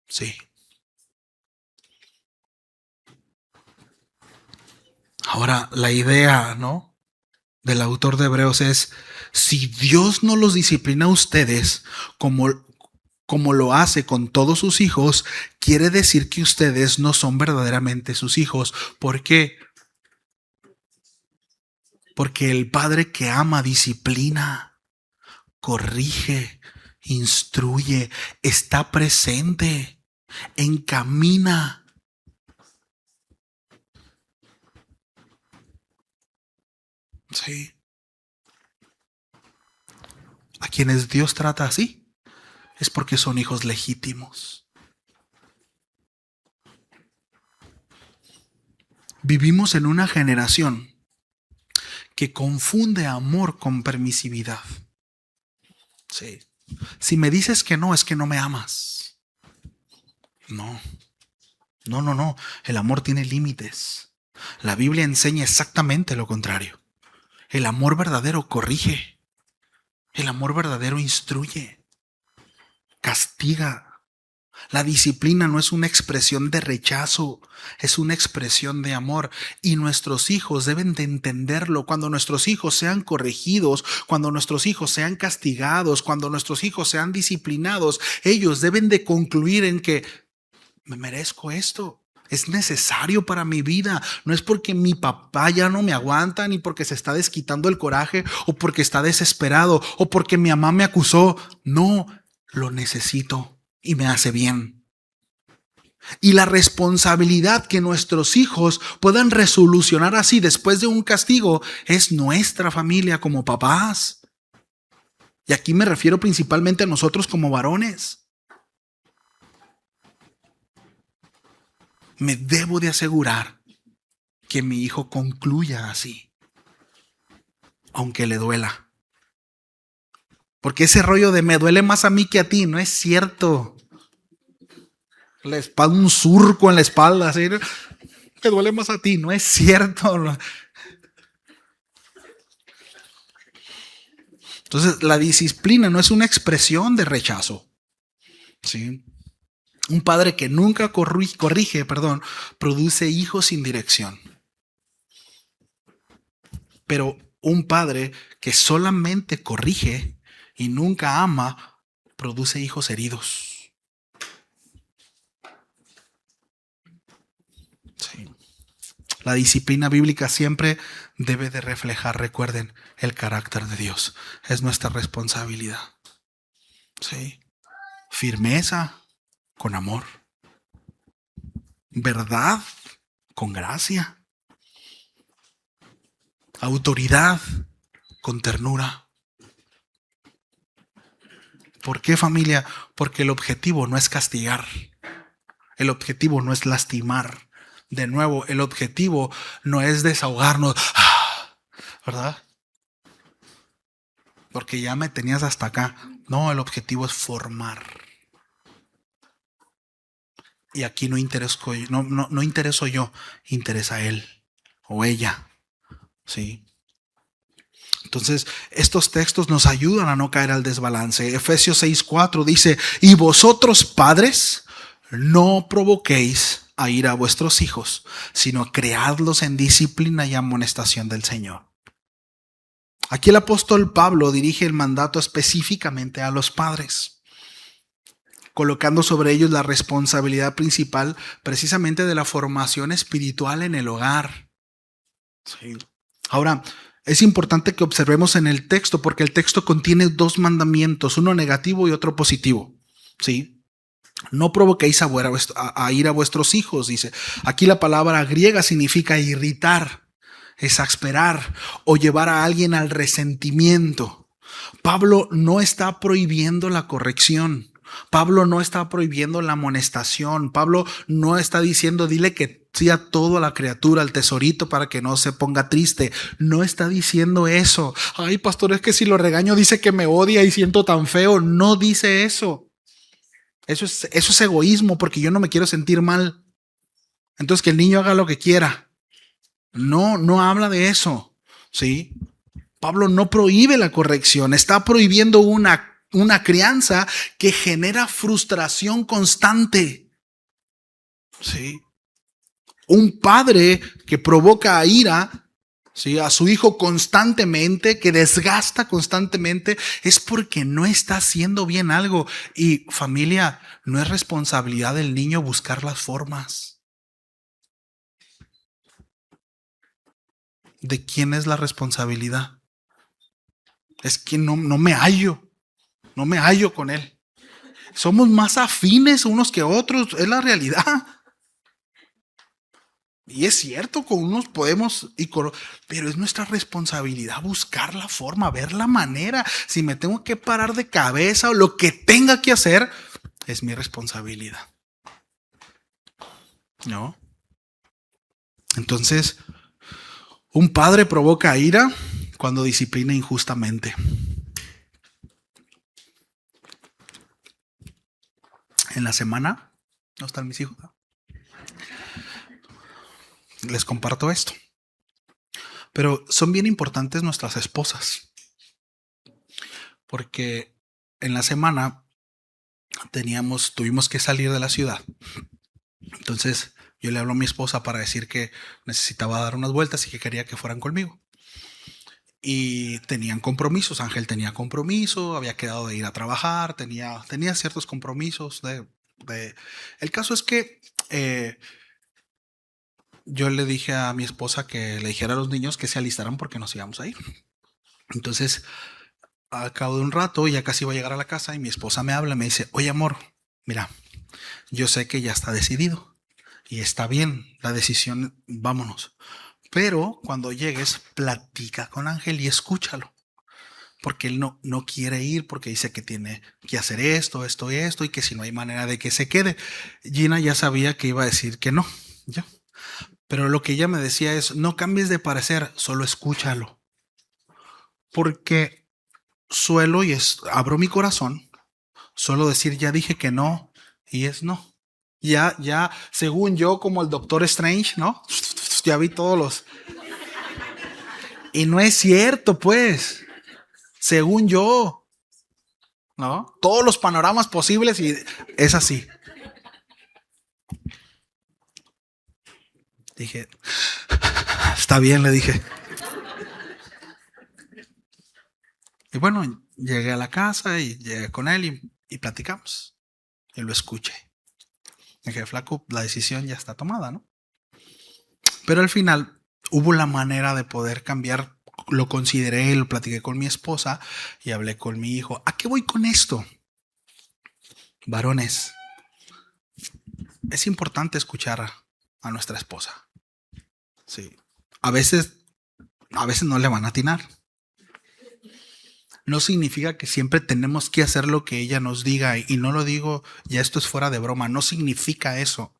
Sí. Ahora, la idea, ¿no?, del autor de Hebreos es, si Dios no los disciplina a ustedes como lo hace con todos sus hijos, quiere decir que ustedes no son verdaderamente sus hijos. ¿Por qué? Porque el padre que ama disciplina, corrige, instruye, está presente, encamina. Sí. A quienes Dios trata así es porque son hijos legítimos. Vivimos en una generación que confunde amor con permisividad. Sí. Si me dices que no, es que no me amas. No. No, no, no. El amor tiene límites. La Biblia enseña exactamente lo contrario. El amor verdadero corrige. El amor verdadero instruye. Castiga. La disciplina no es una expresión de rechazo, es una expresión de amor. Y nuestros hijos deben de entenderlo. Cuando nuestros hijos sean corregidos, cuando nuestros hijos sean castigados, cuando nuestros hijos sean disciplinados, ellos deben de concluir en que me merezco esto. Es necesario para mi vida. No es porque mi papá ya no me aguanta, ni porque se está desquitando el coraje, o porque está desesperado, o porque mi mamá me acusó. No, lo necesito y me hace bien. Y la responsabilidad que nuestros hijos puedan resolucionar así después de un castigo es nuestra familia como papás. Y aquí me refiero principalmente a nosotros como varones. Me debo de asegurar que mi hijo concluya así, aunque le duela. Porque ese rollo de me duele más a mí que a ti, no es cierto. La espalda, un surco en la espalda, así, me duele más a ti, no es cierto. Entonces, la disciplina no es una expresión de rechazo. ¿Sí? Un padre que nunca corrige, produce hijos sin dirección. Pero un padre que solamente corrige y nunca ama, produce hijos heridos. Sí. La disciplina bíblica siempre debe de reflejar, recuerden, el carácter de Dios. Es nuestra responsabilidad. Sí. Firmeza con amor. Verdad con gracia. Autoridad con ternura. ¿Por qué, familia? Porque el objetivo no es castigar. El objetivo no es lastimar. De nuevo, el objetivo no es desahogarnos, ¿verdad? Porque ya me tenías hasta acá. No, el objetivo es formar. Y aquí no intereso yo, interesa él o ella. ¿Sí? Entonces, estos textos nos ayudan a no caer al desbalance. Efesios 6:4 dice, y vosotros padres, no provoquéis a ir a vuestros hijos, sino creadlos en disciplina y amonestación del Señor. Aquí el apóstol Pablo dirige el mandato específicamente a los padres, colocando sobre ellos la responsabilidad principal precisamente de la formación espiritual en el hogar. Sí. Ahora, es importante que observemos en el texto, porque el texto contiene dos mandamientos, uno negativo y otro positivo. ¿Sí? No provoquéis a ir a vuestros hijos, dice. Aquí la palabra griega significa irritar, exasperar o llevar a alguien al resentimiento. Pablo no está prohibiendo la corrección. Pablo no está prohibiendo la amonestación. Pablo no está diciendo, dile que sí a toda la criatura, al tesorito, para que no se ponga triste. No está diciendo eso. Ay, pastor, es que si lo regaño dice que me odia y siento tan feo. No dice eso. Eso es egoísmo, porque yo no me quiero sentir mal. Entonces que el niño haga lo que quiera. No habla de eso. ¿Sí? Pablo no prohíbe la corrección, está prohibiendo una crianza que genera frustración constante. ¿Sí? Un padre que provoca ira, ¿sí?, a su hijo constantemente, que desgasta constantemente, es porque no está haciendo bien algo. Y familia, no es responsabilidad del niño buscar las formas. ¿De quién es la responsabilidad? Es que no me hallo con él. Somos más afines unos que otros, es la realidad. Y es cierto, con unos podemos, pero es nuestra responsabilidad buscar la forma, ver la manera. Si me tengo que parar de cabeza o lo que tenga que hacer, es mi responsabilidad. ¿No? Entonces, un padre provoca ira cuando disciplina injustamente. En la semana, ¿no están mis hijos? Les comparto esto. Pero son bien importantes nuestras esposas. Porque en la semana tuvimos que salir de la ciudad. Entonces yo le hablo a mi esposa para decir que necesitaba dar unas vueltas y que quería que fueran conmigo. Y tenían compromisos. Ángel tenía compromiso, había quedado de ir a trabajar, tenía ciertos compromisos. El caso es que yo le dije a mi esposa que le dijera a los niños que se alistaran porque nos íbamos a ir. Entonces, al cabo de un rato, ya casi iba a llegar a la casa y mi esposa me habla y me dice, oye amor, mira, yo sé que ya está decidido y está bien la decisión, vámonos. Pero cuando llegues, platica con Ángel y escúchalo. Porque él no quiere ir, porque dice que tiene que hacer esto y que si no hay manera de que se quede. Gina ya sabía que iba a decir que no. ¿Ya? Pero lo que ella me decía es, no cambies de parecer, solo escúchalo. Porque abro mi corazón, suelo decir, ya dije que no, y es no. Ya, según yo, como el Doctor Strange, ¿no? Ya vi todos los... Y no es cierto, pues, según yo, ¿no? Todos los panoramas posibles y es así. Dije, está bien, le dije. Y bueno, llegué a la casa y llegué con él y platicamos. Y lo escuché. Dije, flaco, la decisión ya está tomada, ¿no? Pero al final hubo la manera de poder cambiar. Lo consideré, lo platiqué con mi esposa y hablé con mi hijo. ¿A qué voy con esto? Varones, es importante escuchar a nuestra esposa. Sí. A veces, a veces no le van a atinar. No significa que siempre tenemos que hacer lo que ella nos diga. Y no lo digo, ya esto es fuera de broma. No significa eso.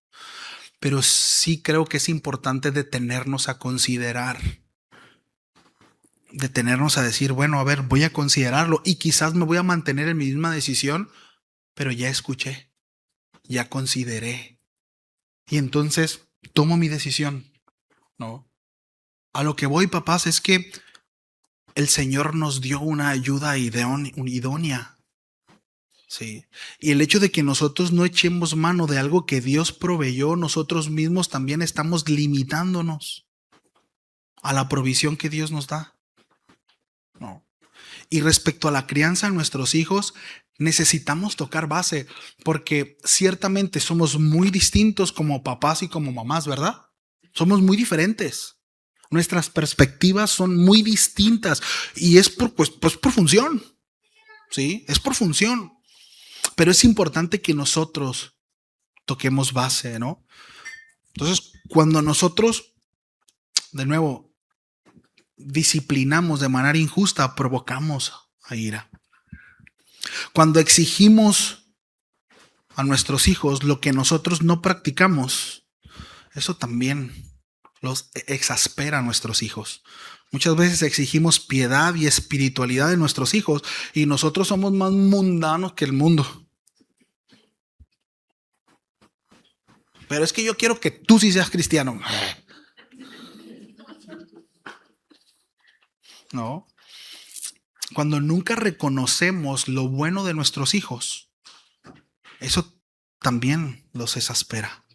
Pero sí creo que es importante detenernos a considerar. Detenernos a decir, bueno, a ver, voy a considerarlo. Y quizás me voy a mantener en mi misma decisión. Pero ya escuché. Ya consideré. Y entonces tomo mi decisión. ¿No? A lo que voy, papás, es que el Señor nos dio una ayuda idónea. Sí. Y el hecho de que nosotros no echemos mano de algo que Dios proveyó, nosotros mismos también estamos limitándonos a la provisión que Dios nos da. No. Y respecto a la crianza de nuestros hijos, necesitamos tocar base, porque ciertamente somos muy distintos como papás y como mamás, ¿verdad? Somos muy diferentes. Nuestras perspectivas son muy distintas y es pues por función, ¿sí? Es por función. Pero es importante que nosotros toquemos base, ¿no? Entonces, cuando nosotros, de nuevo, disciplinamos de manera injusta, provocamos a ira. Cuando exigimos a nuestros hijos lo que nosotros no practicamos, eso también los exaspera a nuestros hijos. Muchas veces exigimos piedad y espiritualidad de nuestros hijos y nosotros somos más mundanos que el mundo. Pero es que yo quiero que tú sí seas cristiano. No. Cuando nunca reconocemos lo bueno de nuestros hijos, eso también los exaspera.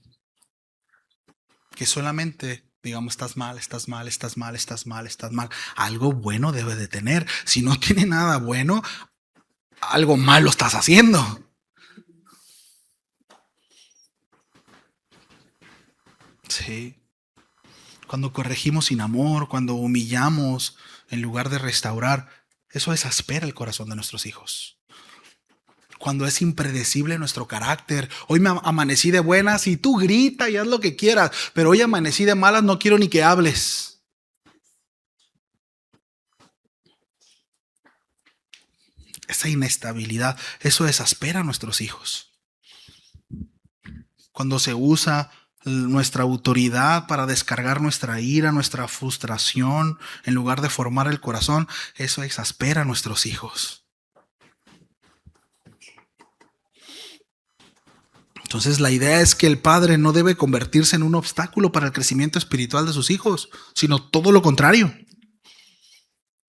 Que solamente digamos, estás mal, estás mal, estás mal, estás mal, estás mal. Algo bueno debe de tener. Si no tiene nada bueno, algo malo estás haciendo. Sí. Cuando corregimos sin amor, cuando humillamos en lugar de restaurar, eso exaspera el corazón de nuestros hijos. Cuando es impredecible nuestro carácter. Hoy me amanecí de buenas y tú grita y haz lo que quieras, pero hoy amanecí de malas, no quiero ni que hables. Esa inestabilidad, eso exaspera a nuestros hijos. Cuando se usa nuestra autoridad para descargar nuestra ira, nuestra frustración, en lugar de formar el corazón, eso exaspera a nuestros hijos. Entonces la idea es que el padre no debe convertirse en un obstáculo para el crecimiento espiritual de sus hijos, sino todo lo contrario.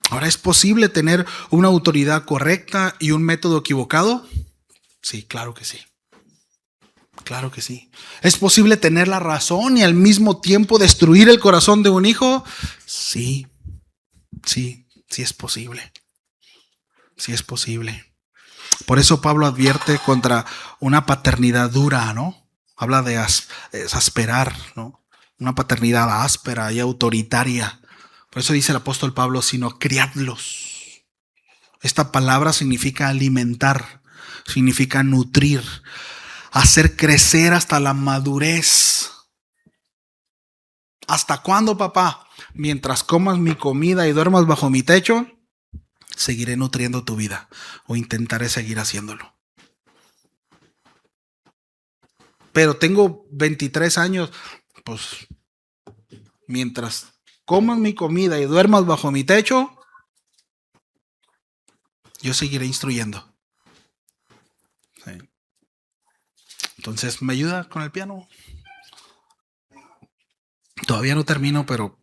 Ahora, ¿es posible tener una autoridad correcta y un método equivocado? Sí, claro que sí. Claro que sí. ¿Es posible tener la razón y al mismo tiempo destruir el corazón de un hijo? Sí, sí es posible. Sí es posible. Por eso Pablo advierte contra una paternidad dura, ¿no? Habla de exasperar, ¿no? Una paternidad áspera y autoritaria. Por eso dice el apóstol Pablo, sino criadlos. Esta palabra significa alimentar, significa nutrir, hacer crecer hasta la madurez. ¿Hasta cuándo, papá? Mientras comas mi comida y duermas bajo mi techo, seguiré nutriendo tu vida o intentaré seguir haciéndolo. Pero tengo 23 años, pues mientras comas mi comida y duermas bajo mi techo, yo seguiré instruyendo. Sí. Entonces, ¿me ayuda con el piano? Todavía no termino, pero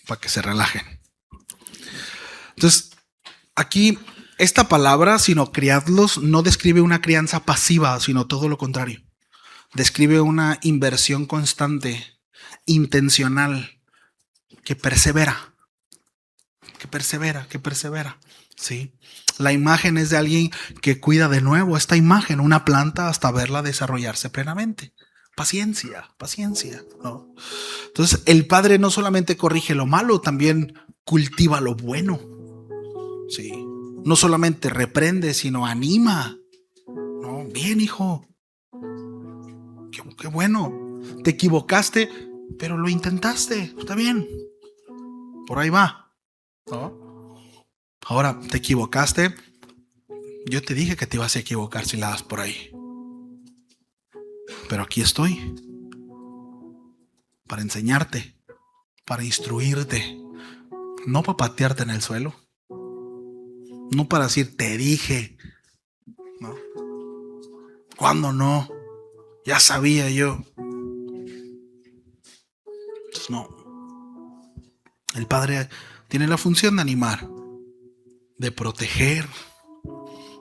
para que se relajen. Entonces, aquí esta palabra, sino criadlos, no describe una crianza pasiva, sino todo lo contrario. Describe una inversión constante, intencional, que persevera. ¿Sí? La imagen es de alguien que cuida de nuevo esta imagen, una planta, hasta verla desarrollarse plenamente. Paciencia, ¿no? Entonces, el padre no solamente corrige lo malo, también cultiva lo bueno. Sí. No solamente reprende, sino anima. No, bien, hijo. Qué bueno. Te equivocaste, pero lo intentaste. Está bien. Por ahí va. ¿No? Ahora, te equivocaste. Yo te dije que te ibas a equivocar si la das por ahí. Pero aquí estoy. Para enseñarte. Para instruirte. No para patearte en el suelo. No para decir, te dije. ¿No? ¿Cuándo no? Ya sabía yo. Entonces, no. El padre tiene la función de animar, de proteger,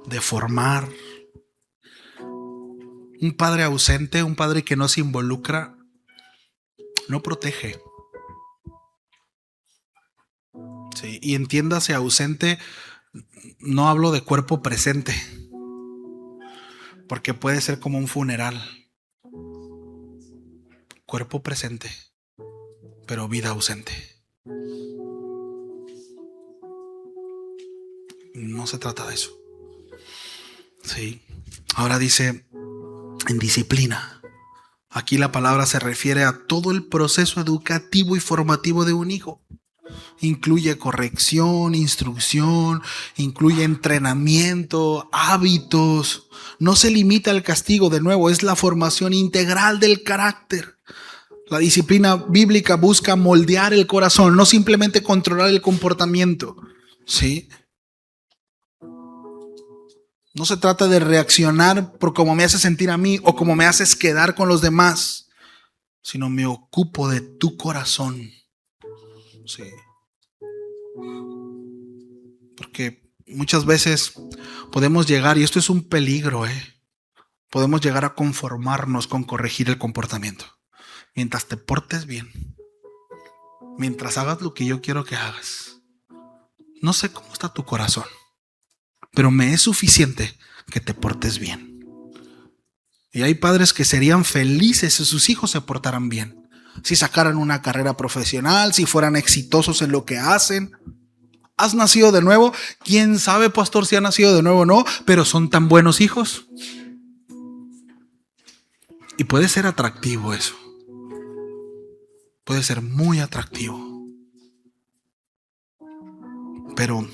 de formar. Un padre ausente, un padre que no se involucra, no protege. Sí, y entiéndase ausente, no hablo de cuerpo presente, porque puede ser como un funeral. Cuerpo presente, pero vida ausente. No se trata de eso. Sí. Ahora dice, en disciplina. Aquí la palabra se refiere a todo el proceso educativo y formativo de un hijo. Incluye corrección, instrucción, incluye entrenamiento, hábitos. No se limita al castigo, de nuevo, es la formación integral del carácter. La disciplina bíblica busca moldear el corazón, no simplemente controlar el comportamiento. ¿Sí? No se trata de reaccionar por cómo me hace sentir a mí o cómo me haces quedar con los demás, sino me ocupo de tu corazón. Sí. Porque muchas veces podemos llegar, y esto es un peligro, podemos llegar a conformarnos con corregir el comportamiento. Mientras te portes bien, mientras hagas lo que yo quiero que hagas. No sé cómo está tu corazón, pero me es suficiente que te portes bien. Y hay padres que serían felices si sus hijos se portaran bien, si sacaran una carrera profesional, si fueran exitosos en lo que hacen. ¿Has nacido de nuevo? ¿Quién sabe, pastor, si ha nacido de nuevo o no? Pero son tan buenos hijos. Y puede ser atractivo eso. Puede ser muy atractivo. Pero,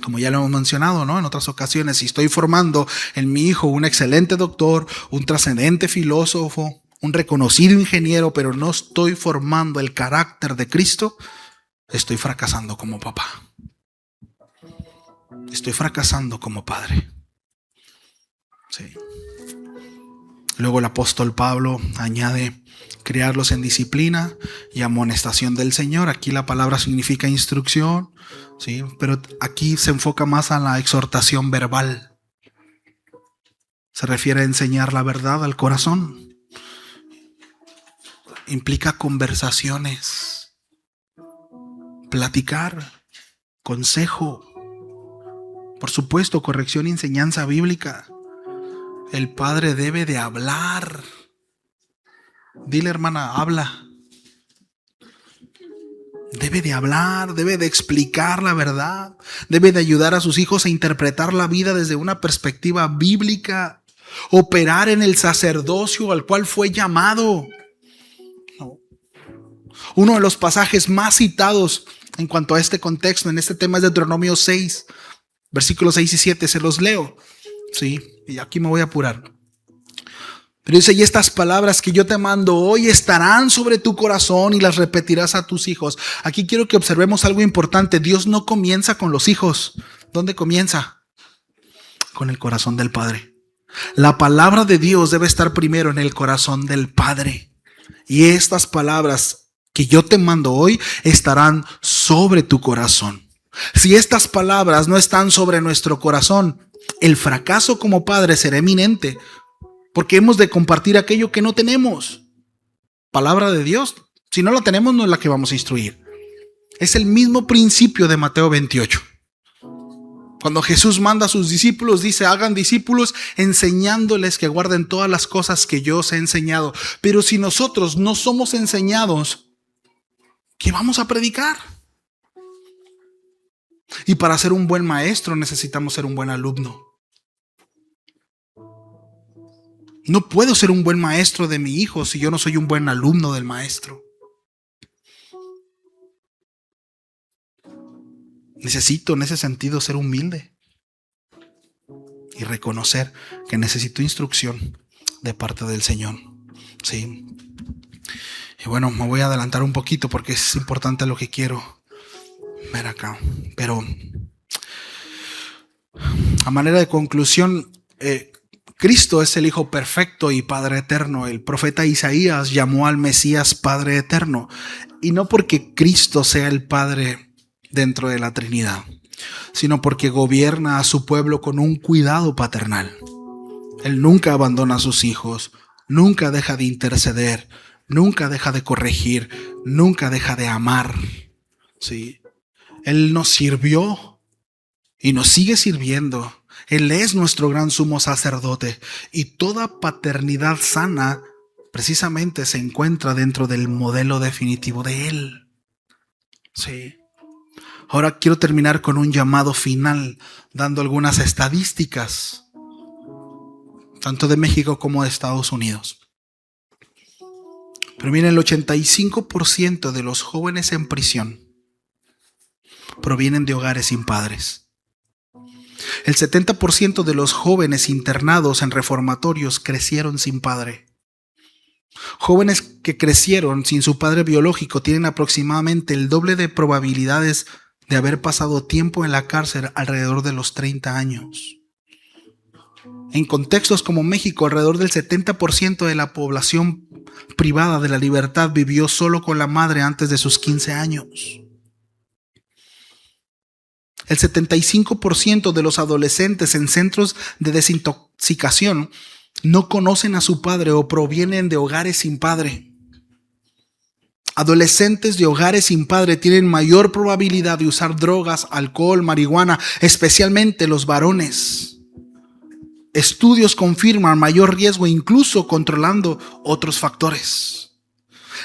como ya lo hemos mencionado, ¿no? En otras ocasiones, si estoy formando en mi hijo un excelente doctor, un trascendente filósofo, un reconocido ingeniero, pero no estoy formando el carácter de Cristo, estoy fracasando como papá. Estoy fracasando como padre. Sí. Luego el apóstol Pablo añade criarlos en disciplina y amonestación del Señor. Aquí la palabra significa instrucción, ¿sí? Pero aquí se enfoca más a la exhortación verbal. Se refiere a enseñar la verdad al corazón. Implica conversaciones, platicar, consejo, por supuesto, corrección y enseñanza bíblica. El padre debe de hablar. Dile, hermana, habla. Debe de hablar, debe de explicar la verdad, debe de ayudar a sus hijos a interpretar la vida desde una perspectiva bíblica, operar en el sacerdocio al cual fue llamado. Uno de los pasajes más citados en cuanto a este contexto, en este tema, es Deuteronomio 6, versículos 6 y 7, se los leo. Sí, y aquí me voy a apurar. Pero dice, y estas palabras que yo te mando hoy estarán sobre tu corazón y las repetirás a tus hijos. Aquí quiero que observemos algo importante. Dios no comienza con los hijos. ¿Dónde comienza? Con el corazón del Padre. La palabra de Dios debe estar primero en el corazón del Padre. Y estas palabras que yo te mando hoy estarán sobre tu corazón. Si estas palabras no están sobre nuestro corazón, el fracaso como padre será eminente, porque hemos de compartir aquello que no tenemos. Palabra de Dios. Si no la tenemos, no es la que vamos a instruir. Es el mismo principio de Mateo 28. Cuando Jesús manda a sus discípulos, dice: hagan discípulos enseñándoles que guarden todas las cosas que yo os he enseñado. Pero si nosotros no somos enseñados, ¿qué vamos a predicar? Y para ser un buen maestro necesitamos ser un buen alumno. No puedo ser un buen maestro de mi hijo si yo no soy un buen alumno del maestro. Necesito en ese sentido ser humilde y reconocer que necesito instrucción de parte del Señor. Sí. Y bueno, me voy a adelantar un poquito porque es importante lo que quiero ver acá. Pero a manera de conclusión, Cristo es el Hijo perfecto y Padre eterno. El profeta Isaías llamó al Mesías Padre eterno. Y no porque Cristo sea el Padre dentro de la Trinidad, sino porque gobierna a su pueblo con un cuidado paternal. Él nunca abandona a sus hijos, nunca deja de interceder, nunca deja de corregir, nunca deja de amar. ¿Sí? Él nos sirvió y nos sigue sirviendo. Él es nuestro gran sumo sacerdote, y toda paternidad sana precisamente se encuentra dentro del modelo definitivo de Él. Sí. Ahora quiero terminar con un llamado final, dando algunas estadísticas, tanto de México como de Estados Unidos. Pero miren, el 85% de los jóvenes en prisión provienen de hogares sin padres. El 70% de los jóvenes internados en reformatorios crecieron sin padre. Jóvenes que crecieron sin su padre biológico tienen aproximadamente el doble de probabilidades de haber pasado tiempo en la cárcel, alrededor de los 30 años. En contextos como México, alrededor del 70% de la población privada de la libertad vivió solo con la madre antes de sus 15 años. El 75% de los adolescentes en centros de desintoxicación no conocen a su padre o provienen de hogares sin padre. Adolescentes de hogares sin padre tienen mayor probabilidad de usar drogas, alcohol, marihuana, especialmente los varones. Estudios confirman mayor riesgo, incluso controlando otros factores.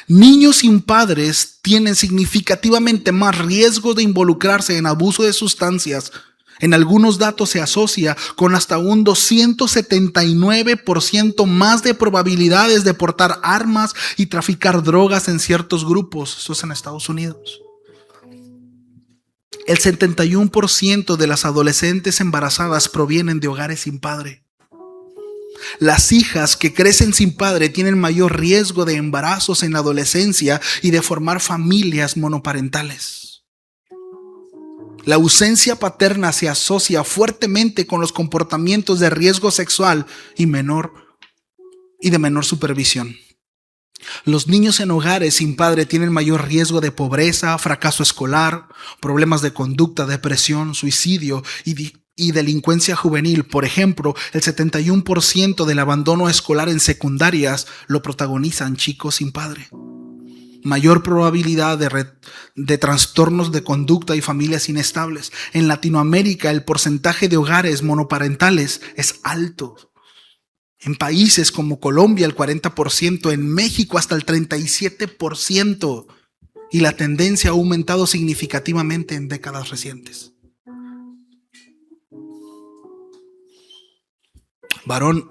Niños sin padres tienen significativamente más riesgo de involucrarse en abuso de sustancias. En algunos datos se asocia con hasta un 279% más de probabilidades de portar armas y traficar drogas en ciertos grupos. Eso es en Estados Unidos. El 71% de las adolescentes embarazadas provienen de hogares sin padre. Las hijas que crecen sin padre tienen mayor riesgo de embarazos en la adolescencia y de formar familias monoparentales. La ausencia paterna se asocia fuertemente con los comportamientos de riesgo sexual y de menor supervisión. Los niños en hogares sin padre tienen mayor riesgo de pobreza, fracaso escolar, problemas de conducta, depresión, suicidio y delincuencia juvenil. Por ejemplo, el 71% del abandono escolar en secundarias lo protagonizan chicos sin padre. Mayor probabilidad de trastornos de conducta y familias inestables. En Latinoamérica, el porcentaje de hogares monoparentales es alto. En países como Colombia, el 40%, en México hasta el 37%. Y la tendencia ha aumentado significativamente en décadas recientes. Varón,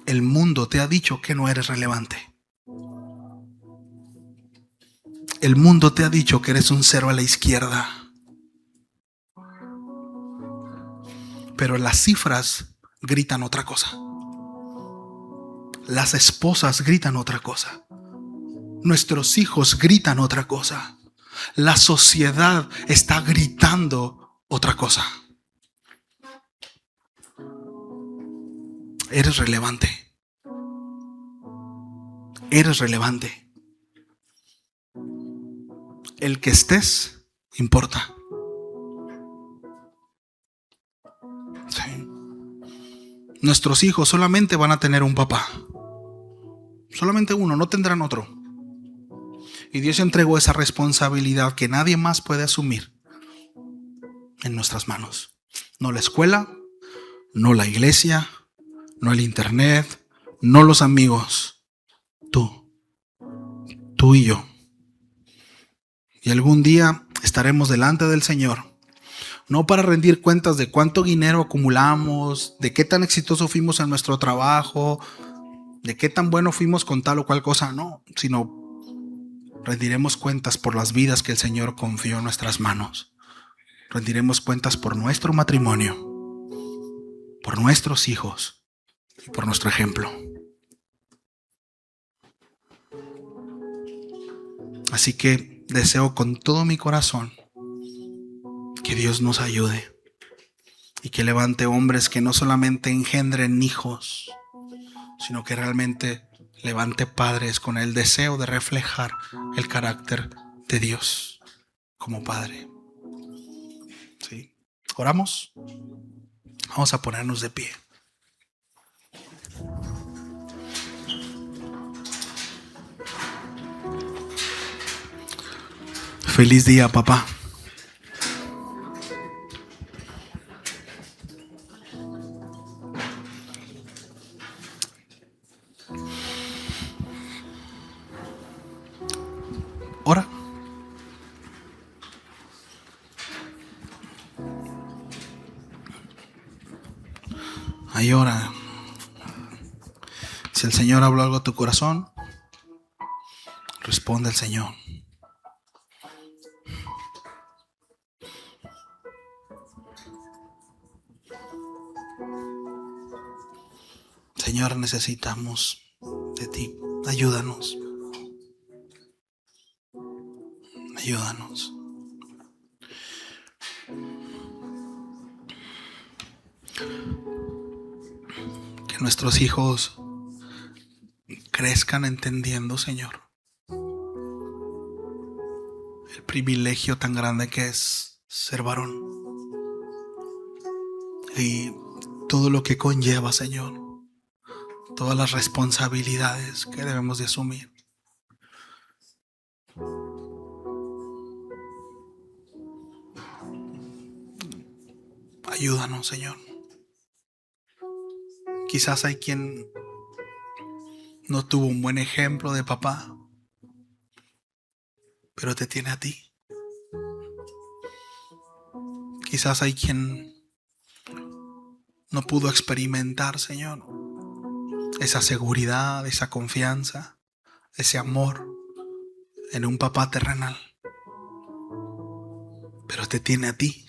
el mundo te ha dicho que no eres relevante. El mundo te ha dicho que eres un cero a la izquierda. Pero las cifras gritan otra cosa. Las esposas gritan otra cosa. Nuestros hijos gritan otra cosa. La sociedad está gritando otra cosa. Eres relevante. Eres relevante. El que estés importa. Sí. Nuestros hijos solamente van a tener un papá. Solamente uno, no tendrán otro. Y Dios entregó esa responsabilidad que nadie más puede asumir en nuestras manos. No la escuela, no la iglesia, no el internet, no los amigos. Tú y yo. Y algún día estaremos delante del Señor. No para rendir cuentas de cuánto dinero acumulamos, de qué tan exitoso fuimos en nuestro trabajo, de qué tan bueno fuimos con tal o cual cosa, no, sino rendiremos cuentas por las vidas que el Señor confió en nuestras manos. Rendiremos cuentas por nuestro matrimonio, por nuestros hijos y por nuestro ejemplo. Así que deseo con todo mi corazón que Dios nos ayude y que levante hombres que no solamente engendren hijos, sino que realmente levante padres con el deseo de reflejar el carácter de Dios como Padre. ¿Sí? ¿Oramos? Vamos a ponernos de pie. Feliz día, papá. Ora. Ahí ora. Si el Señor habló algo a tu corazón, responde al Señor. Señor, necesitamos de ti. Ayúdanos. Ayúdanos. Que nuestros hijos crezcan entendiendo, Señor, el privilegio tan grande que es ser varón y todo lo que conlleva, Señor, todas las responsabilidades que debemos de asumir. Ayúdanos, Señor. Quizás hay quien no tuvo un buen ejemplo de papá, pero te tiene a ti. Quizás hay quien no pudo experimentar, Señor, esa seguridad, esa confianza, ese amor en un papá terrenal, pero te tiene a ti.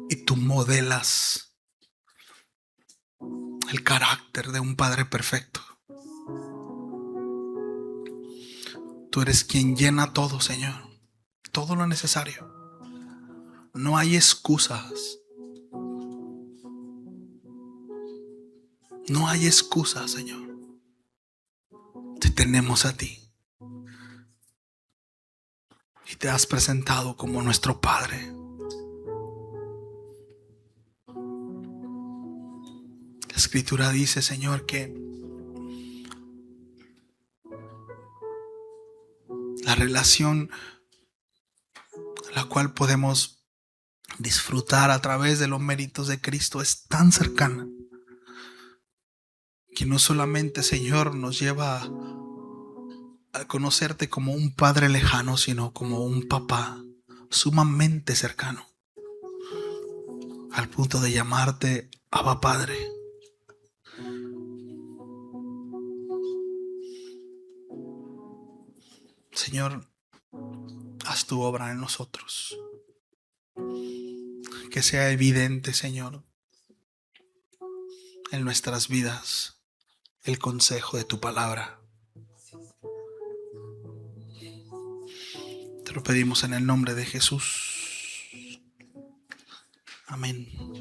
Y tú modelas el carácter de un Padre perfecto. Tú eres quien llena todo, Señor, todo lo necesario. No hay excusas. No hay excusas, Señor. Te tenemos a ti. Y te has presentado como nuestro Padre. La Escritura dice, Señor, que la relación a la cual podemos disfrutar a través de los méritos de Cristo es tan cercana que no solamente, Señor, nos lleva a conocerte como un Padre lejano, sino como un papá sumamente cercano, al punto de llamarte Abba Padre. Señor, haz tu obra en nosotros. Que sea evidente, Señor, en nuestras vidas el consejo de tu palabra. Te lo pedimos en el nombre de Jesús. Amén.